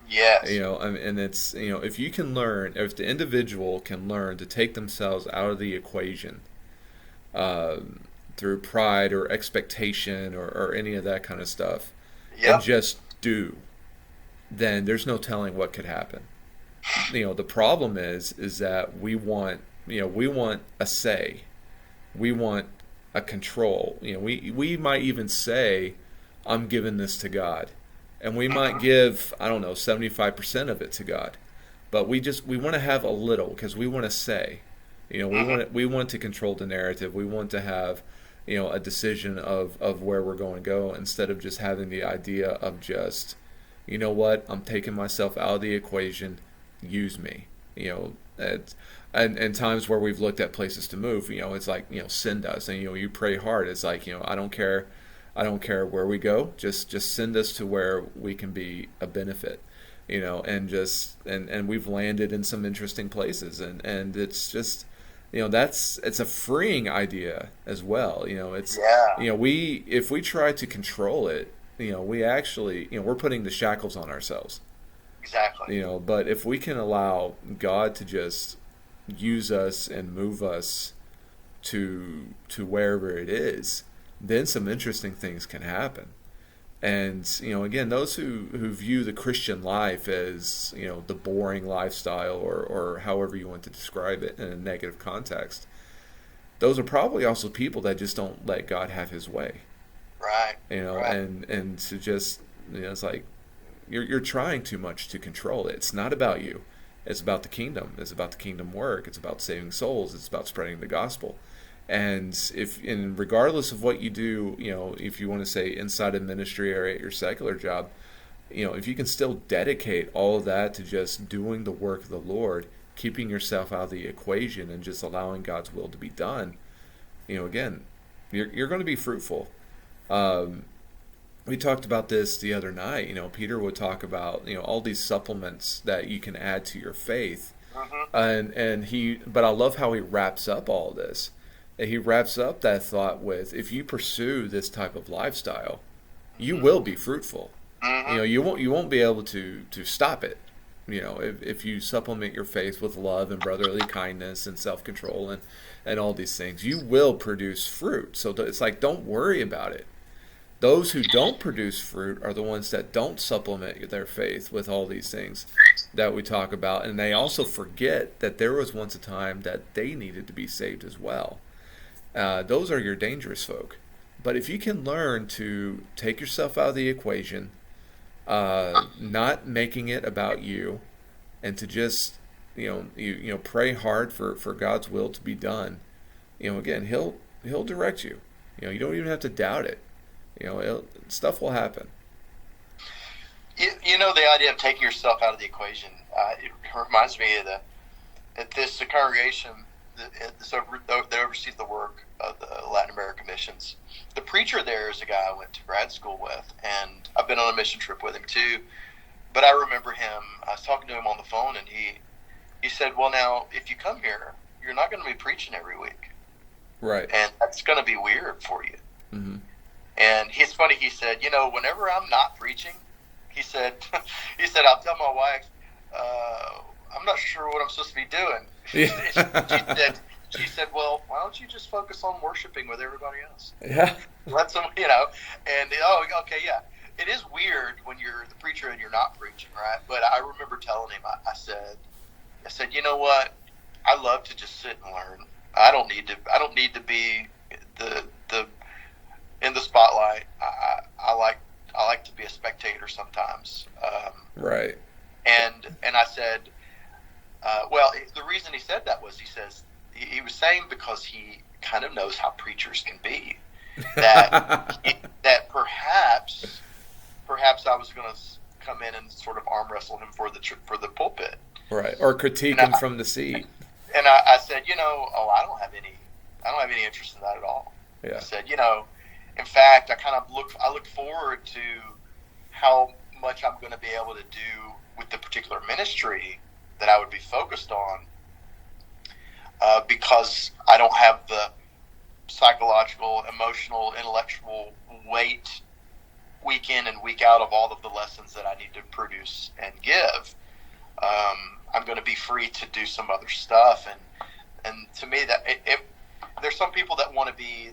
Yes. And it's, if you can learn, if the individual can learn to take themselves out of the equation, through pride or expectation or any of that kind of stuff, Yep. and just do, then there's no telling what could happen. The problem is that we want a say, we want a control. We might even say, I'm giving this to God, and we might give, I don't know, 75% of it to God, but we want to have a little because we want to say, we want to control the narrative. We want to have, a decision of where we're going to go, instead of just having the idea of just, you know what, I'm taking myself out of the equation, use me. And times where we've looked at places to move, it's like, send us, and you pray hard. It's like, I don't care where we go, just send us to where we can be a benefit, and we've landed in some interesting places, and it's just, it's a freeing idea as well. It's, if we try to control it, we actually, we're putting the shackles on ourselves. Exactly. But if we can allow God to just use us and move us to wherever it is, then some interesting things can happen. And again, those who view the Christian life as the boring lifestyle, or however you want to describe it in a negative context, those are probably also people that just don't let God have His way. Right. Right. And to just, it's like you're trying too much to control it. It's not about you. It's about the kingdom. It's about the kingdom work. It's about saving souls. It's about spreading the gospel. And regardless of what you do, if you want to say inside of ministry or at your secular job, if you can still dedicate all of that to just doing the work of the Lord, keeping yourself out of the equation and just allowing God's will to be done, again, you're going to be fruitful. We talked about this the other night. Peter would talk about, all these supplements that you can add to your faith. But I love how he wraps up all this. He wraps up that thought with, if you pursue this type of lifestyle, you will be fruitful. You won't be able to stop it. If you supplement your faith with love and brotherly kindness and self-control and all these things, you will produce fruit. So it's like, don't worry about it. Those who don't produce fruit are the ones that don't supplement their faith with all these things that we talk about. And they also forget that there was once a time that they needed to be saved as well. Those are your dangerous folk. But if you can learn to take yourself out of the equation, not making it about you, and to just pray hard for God's will to be done, again, He'll direct you. You don't even have to doubt it. Stuff will happen. The idea of taking yourself out of the equation, it reminds me of at this congregation that oversees the work of the Latin American missions. The preacher there is a guy I went to grad school with, and I've been on a mission trip with him too. But I remember him, I was talking to him on the phone, and he said, well, now, if you come here, you're not going to be preaching every week. Right. And that's going to be weird for you. Mm-hmm. And it's funny, he said, whenever I'm not preaching, he said, I'll tell my wife, I'm not sure what I'm supposed to be doing. Yeah. She said, well, why don't you just focus on worshiping with everybody else? Yeah. Let them, and, okay, yeah. It is weird when you're the preacher and you're not preaching, right? But I remember telling him, I said, you know what? I love to just sit and learn. I don't need to be the in the spotlight. I like to be a spectator sometimes. Right. And I said, well, the reason he said that was, he was saying because he kind of knows how preachers can be, that perhaps I was going to come in and sort of arm wrestle him for the pulpit, right, or critique him from the seat. And I said, I don't have any interest in that at all. Yeah. I said, in fact, I look forward to how much I'm going to be able to do with the particular ministry that I would be focused on, because I don't have the psychological, emotional, intellectual weight week in and week out of all of the lessons that I need to produce and give. I'm going to be free to do some other stuff, and to me, that there's some people that want to be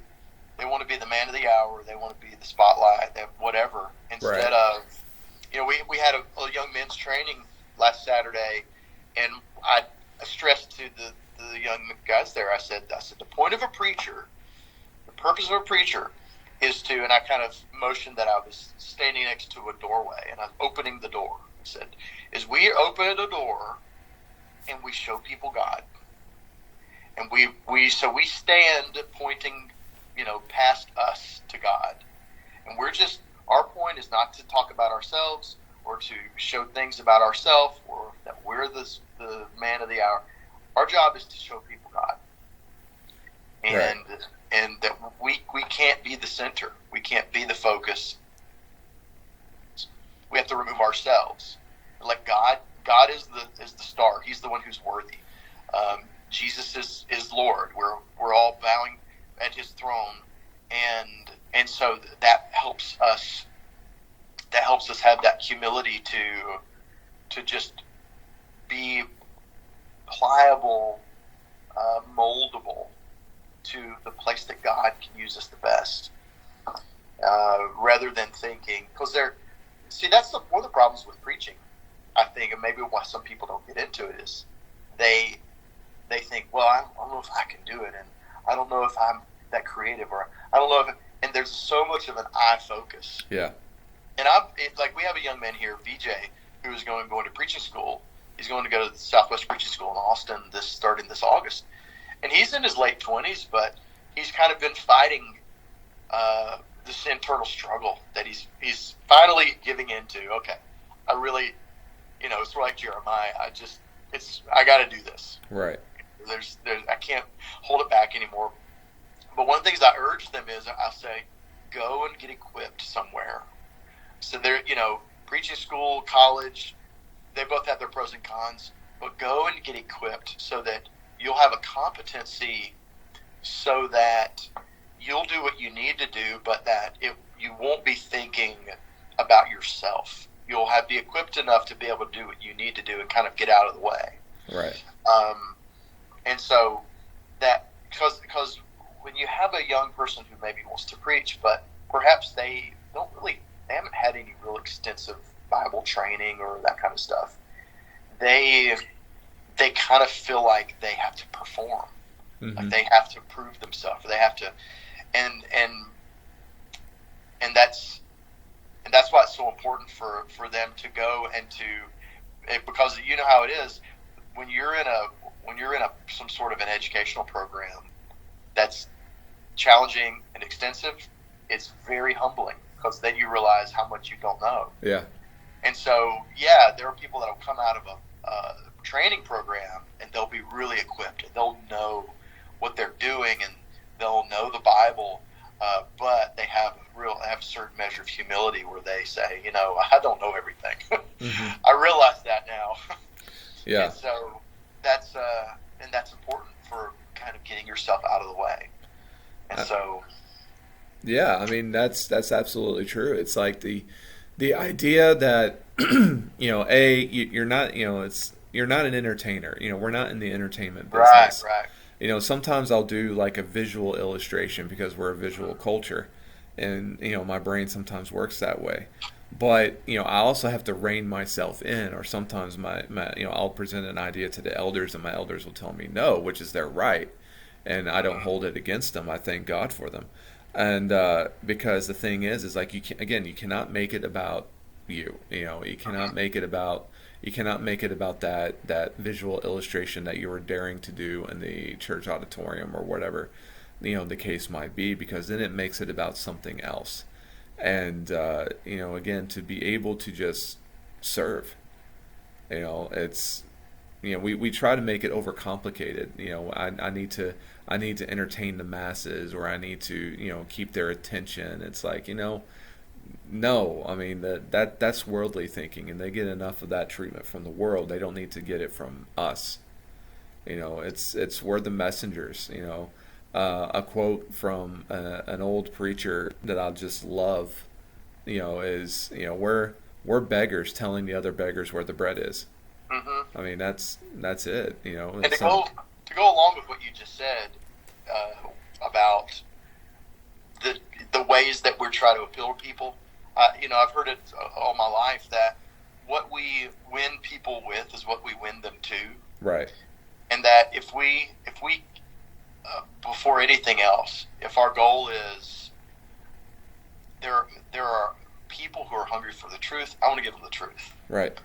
the man of the hour, they want to be the spotlight, whatever. Instead of, we had a young men's training last Saturday, and I stressed to the young guys there. I said the point of a preacher, the purpose of a preacher, is to, and I kind of motioned that I was standing next to a doorway, and I'm opening the door. I said, is we open a door and we show people God. And we stand pointing, past us to God. And our point is not to talk about ourselves or to show things about ourselves or that we're the man of the hour. Our job is to show people God. And that we can't be the center. We can't be the focus. We have to remove ourselves. Like God is the star. He's the one who's worthy. Jesus is Lord. We're all bowing at his throne, and so that helps us. That helps us have that humility to just be pliable, moldable to the place that God can use us the best, rather than thinking, because that's one of the problems with preaching, I think, and maybe why some people don't get into it, is they think, well, I don't know if I can do it, and I don't know if I'm that creative, or I don't know and there's so much of an I focus. Yeah. And we have a young man here, VJ, who is going to preaching school. He's going to go to the Southwest Preaching School in Austin starting this August. And he's in his late 20s, but he's kind of been fighting this internal struggle that he's finally giving into. Okay, I really, it's like Jeremiah. I got to do this. Right. I can't hold it back anymore. But one of the things I urge them is, I'll say, go and get equipped somewhere. So they're, preaching school, college, they both have their pros and cons, but go and get equipped so that you'll have a competency, so that you'll do what you need to do, but that you won't be thinking about yourself. You'll be equipped enough to be able to do what you need to do and kind of get out of the way. Right. And so that, because when you have a young person who maybe wants to preach, but perhaps they haven't had any real extensive Bible training or that kind of stuff, they kind of feel like they have to perform, like they have to prove themselves. They have to, and that's why it's so important for them to go and because you know how it is when you're in some sort of an educational program that's challenging and extensive. It's very humbling, because then you realize how much you don't know. Yeah. And so, there are people that will come out of a training program and they'll be really equipped and they'll know what they're doing and they'll know the Bible, but they have a certain measure of humility where they say, I don't know everything. I realize that now. Yeah. And so that's important for kind of getting yourself out of the way. And so. Yeah, I mean that's absolutely true. It's like the idea that you're not you're not an entertainer. We're not in the entertainment business. Right. Sometimes I'll do like a visual illustration because we're a visual culture, and my brain sometimes works that way. But I also have to rein myself in, or sometimes my I'll present an idea to the elders, and my elders will tell me no, which is their right, and I don't hold it against them. I thank God for them. And because the thing is like you cannot make it about you. You cannot make it about that visual illustration that you were daring to do in the church auditorium or whatever the case might be, because then it makes it about something else. And again, to be able to just serve, it's we try to make it overcomplicated. I need to entertain the masses, or I need to keep their attention. It's like no, I mean that's worldly thinking, and they get enough of that treatment from the world. They don't need to get it from us. It's we're the messengers. A quote from an old preacher that I just love. Is we're beggars telling the other beggars where the bread is. Mm-hmm. I mean that's it. And to go along with what you just said about the ways that we're trying to appeal to people. I've heard it all my life that what we win people with is what we win them to. Right. And that if we before anything else, if our goal is there are people who are hungry for the truth, I want to give them the truth. Right.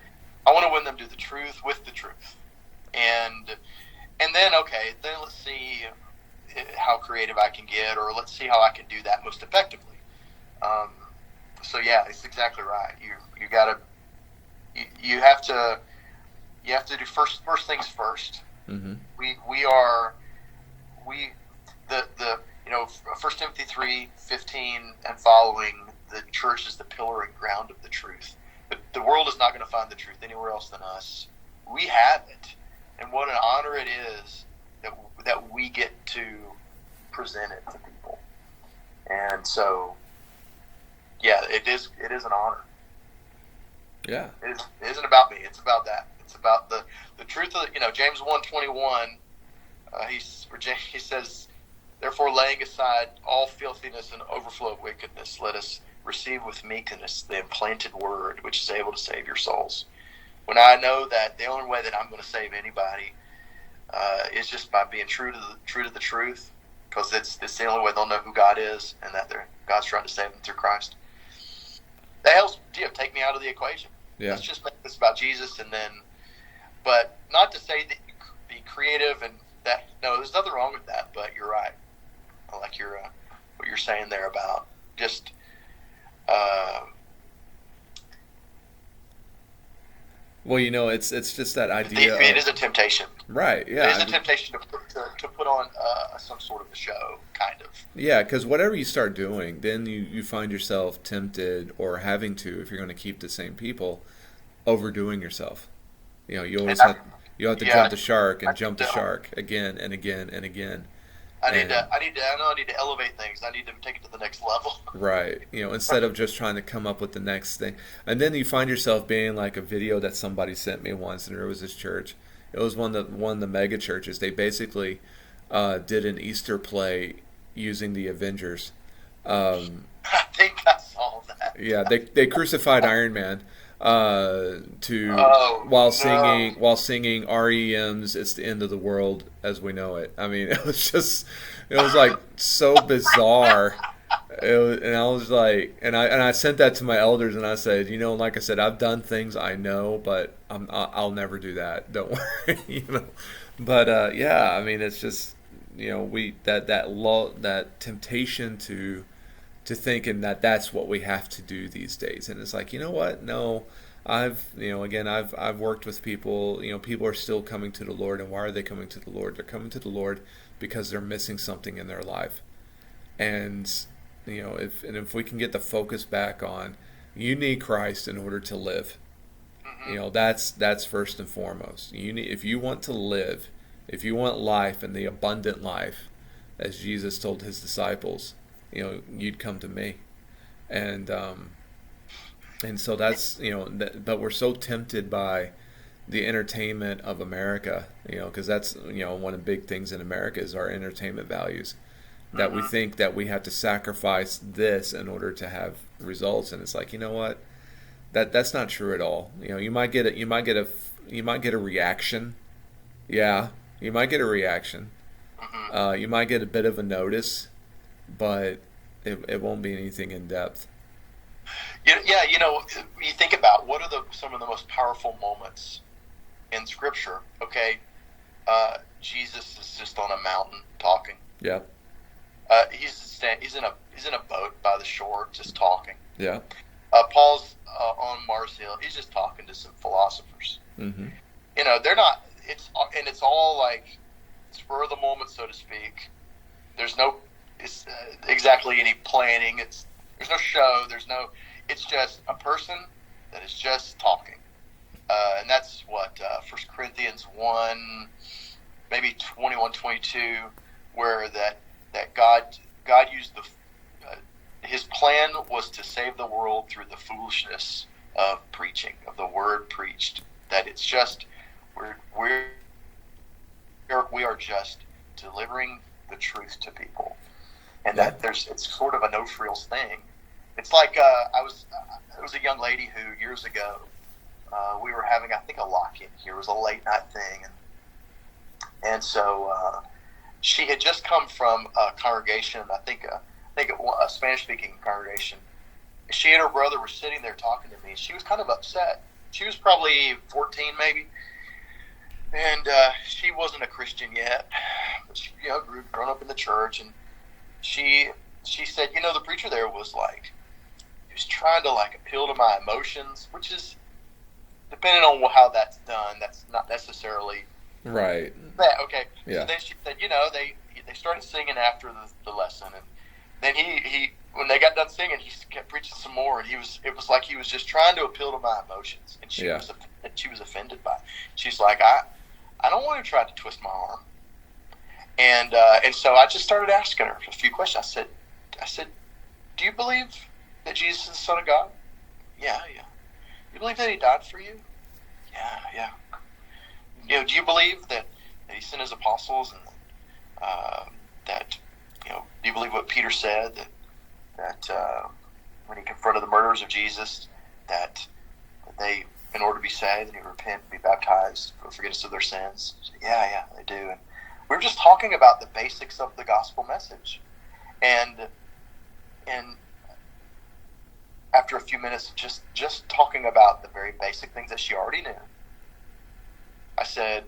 I want to win them to the truth with the truth. And then let's see how creative I can get, or let's see how I can do that most effectively. So yeah, it's exactly right. You have to do first things first. Mm-hmm. First Timothy 3:15 and following, the church is the pillar and ground of the truth. But the world is not going to find the truth anywhere else than us. We have it, and what an honor it is that we get to present it to people. And so, yeah, it is an honor. Yeah, it isn't about me. It's about that. It's about the truth of James 1:21. He says, "Therefore, laying aside all filthiness and overflow of wickedness, let us receive with meekness the implanted word, which is able to save your souls." When I know that the only way that I'm going to save anybody is just by being true to the truth, because it's the only way they'll know who God is and that God's trying to save them through Christ. That helps take me out of the equation. Yeah. Let's just make this about Jesus, but not to say that you be creative and that. No, there's nothing wrong with that. But you're right. I like what you're saying there about just. Well, it's just that idea. It is a temptation, right? Yeah, it is a temptation to put on some sort of a show, kind of. Yeah, because whatever you start doing, then you find yourself tempted or having to, if you're going to keep the same people, overdoing yourself. You always have to jump the shark and jump the shark again and again and again. I need to elevate things. I need to take it to the next level. Right. Instead of just trying to come up with the next thing. And then you find yourself being like a video that somebody sent me once, and there was this church. It was one of the mega churches. They basically did an Easter play using the Avengers. I think I saw that. Yeah, they crucified Iron Man while singing REM's "It's the End of the World as We Know It." I mean, it was like so bizarre. And I was like, and I sent that to my elders, and I said, like I said, I've done things I know, but I'll never do that. Don't worry, But yeah, I mean, it's just that temptation to thinking that's what we have to do these days, and it's like, what? No, I've worked with people. People are still coming to the Lord, and why are they coming to the Lord? They're coming to the Lord because they're missing something in their life, and if we can get the focus back on, you need Christ in order to live. Mm-hmm. That's first and foremost. If you want to live, if you want life and the abundant life, as Jesus told his disciples, you'd come to me, and so that's but we're so tempted by the entertainment of America, because that's one of the big things in America is our entertainment values, that we think that we have to sacrifice this in order to have results, and it's like, what, that's not true at all. You might get a reaction, yeah, you might get a reaction, you might get a bit of a notice, but it won't be anything in depth. Yeah, you think about what are some of the most powerful moments in Scripture. Okay, Jesus is just on a mountain talking. Yeah. He's in a boat by the shore, just talking. Yeah. Paul's on Mars Hill. He's just talking to some philosophers. Mm-hmm. They're not. It's all like spur of the moment, so to speak. There's no exactly any planning. There's no show. It's just a person that is just talking. And that's what 1 Corinthians 1, maybe 21, 22, where that God used his plan was to save the world through the foolishness of preaching, of the word preached. That it's just we are just delivering the truth to people, and that it's sort of a no frills thing. It's like it was a young lady who years ago we were having, I think, a lock-in here. It was a late night thing, and so she had just come from a congregation. I think a Spanish-speaking congregation. She and her brother were sitting there talking to me. She was kind of upset. She was probably 14, maybe, and she wasn't a Christian yet. But she, grown up in the church, and she said, the preacher there was like, he was trying to like appeal to my emotions, which is, depending on how that's done, that's not necessarily right. That okay. Yeah. So then she said, they started singing after the lesson, and then he when they got done singing, he kept preaching some more, and it was like he was just trying to appeal to my emotions, and she was offended by it. She's like, I don't want to try to twist my arm, and so I just started asking her a few questions. I said, do you believe that Jesus is the Son of God? Yeah. You believe that he died for you? Yeah. Do you believe that he sent his apostles, and that do you believe what Peter said, that when he confronted the murderers of Jesus, that they, in order to be saved, they repent and be baptized for forgiveness of their sins? Yeah, they do. And we were just talking about the basics of the gospel message, and after a few minutes of just talking about the very basic things that she already knew, I said,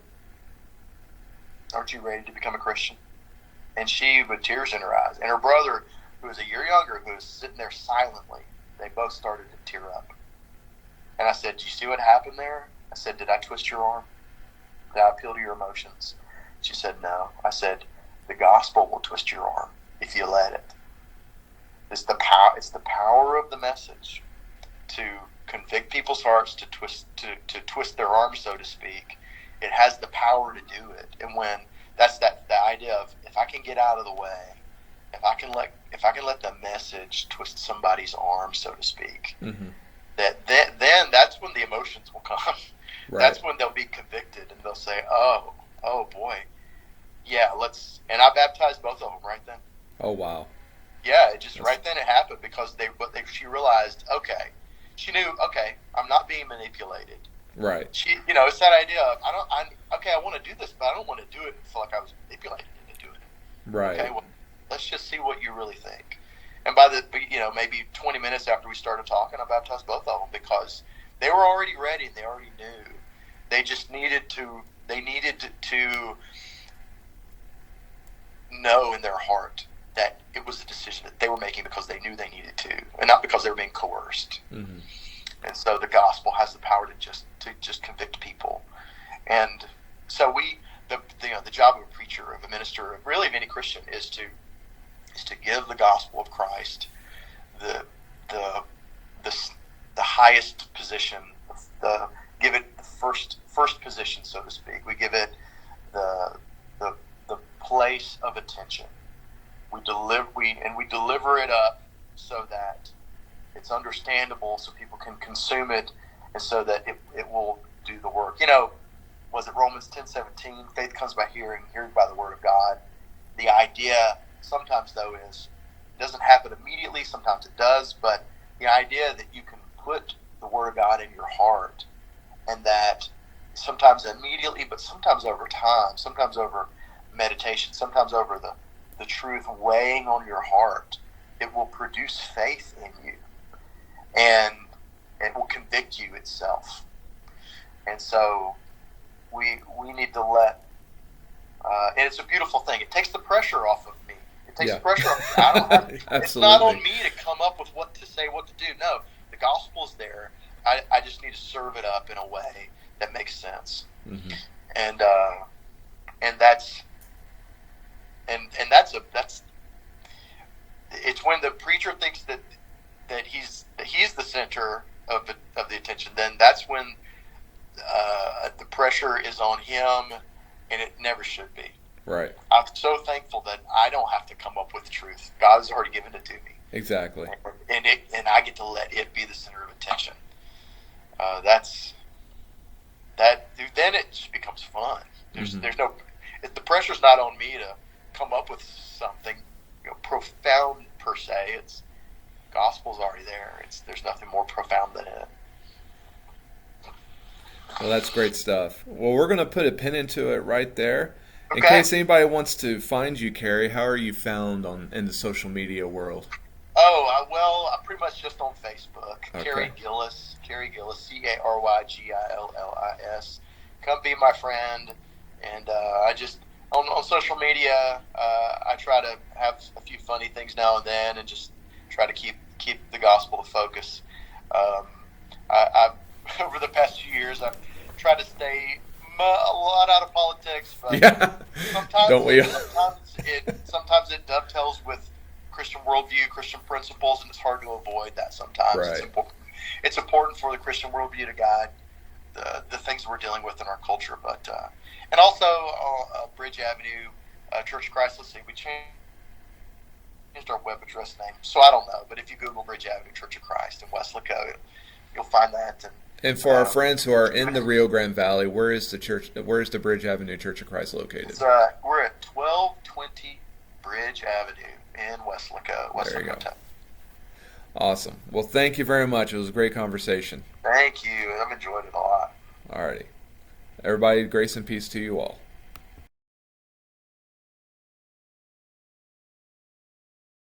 aren't you ready to become a Christian? And she, with tears in her eyes, and her brother, who was a year younger, who was sitting there silently, they both started to tear up. And I said, do you see what happened there? I said, did I twist your arm? Did I appeal to your emotions? She said, no. I said, the gospel will twist your arm if you let it. It's the power of the message to convict people's hearts, to twist their arms, so to speak. It has the power to do it. And when the idea of, if I can get out of the way, if I can let the message twist somebody's arm, so to speak, mm-hmm. then that's when the emotions will come. Right. That's when they'll be convicted, and they'll say, oh boy, yeah, and I baptized both of them right then. Oh wow. Yeah, right then it happened, because she realized, she knew, I'm not being manipulated. Right. She, it's that idea of, I want to do this, but I don't want to do it and feel like I was manipulated into doing it. Right. Okay, well, let's just see what you really think. And by maybe 20 minutes after we started talking, I baptized both of them, because they were already ready and they already knew. They just needed to know in their heart that it was a decision that they were making because they knew they needed to, and not because they were being coerced. Mm-hmm. And so the gospel has the power to just convict people. And so the job of a preacher, of a minister, of really of any Christian, is to give the gospel of Christ the highest position, give it the first position, so to speak. We give it the place of attention. We deliver it up so that it's understandable, so people can consume it, and so that it will do the work. Was it Romans 10:17? Faith comes by hearing, hearing by the word of God. The idea sometimes, though, is it doesn't happen immediately. Sometimes it does, but the idea that you can put the word of God in your heart, and that sometimes immediately, but sometimes over time, sometimes over meditation, sometimes over the truth weighing on your heart, it will produce faith in you, and it will convict you itself. And so we need to let, and it's a beautiful thing. It takes the pressure off of me. It takes the pressure off me. I don't have, it's not on me to come up with what to say, what to do. No, the gospel's there. I just need to serve it up in a way that makes sense. Mm-hmm. And that's it's when the preacher thinks that that he's the center of the attention, then that's when the pressure is on him, and it never should be. Right. I'm so thankful that I don't have to come up with the truth. God has already given it to me. Exactly. And I get to let it be the center of attention. Then it just becomes fun. There's no, if the pressure's not on me to come up with something, profound per se. It's gospel's already there. There's nothing more profound than it. Well, that's great stuff. Well, we're going to put a pin into it right there. In Okay. case anybody wants to find you, Cary, how are you found in the social media world? I'm pretty much just on Facebook. Okay. Cary Gillis, CaryGillis. Come be my friend. And I just, on social media, I try to have a few funny things now and then and just try to keep the gospel the focus. I've over the past few years, I've tried to stay a lot out of politics, but Yeah. sometimes it dovetails with Christian worldview, Christian principles, and it's hard to avoid that sometimes. Right. It's important for the Christian worldview to guide the things we're dealing with in our culture. But and also Bridge Avenue Church of Christ. Let's see, we changed our web address name, so I don't know. But if you Google Bridge Avenue Church of Christ in Weslaco, you'll find that. And for our friends who are in the Rio Grande Valley, where is the church? Where is the Bridge Avenue Church of Christ located? We're at 1220 Bridge Avenue in Weslaco. There you go. Awesome. Well, thank you very much. It was a great conversation. Thank you. I've enjoyed it a lot. Alrighty. Everybody, grace and peace to you all.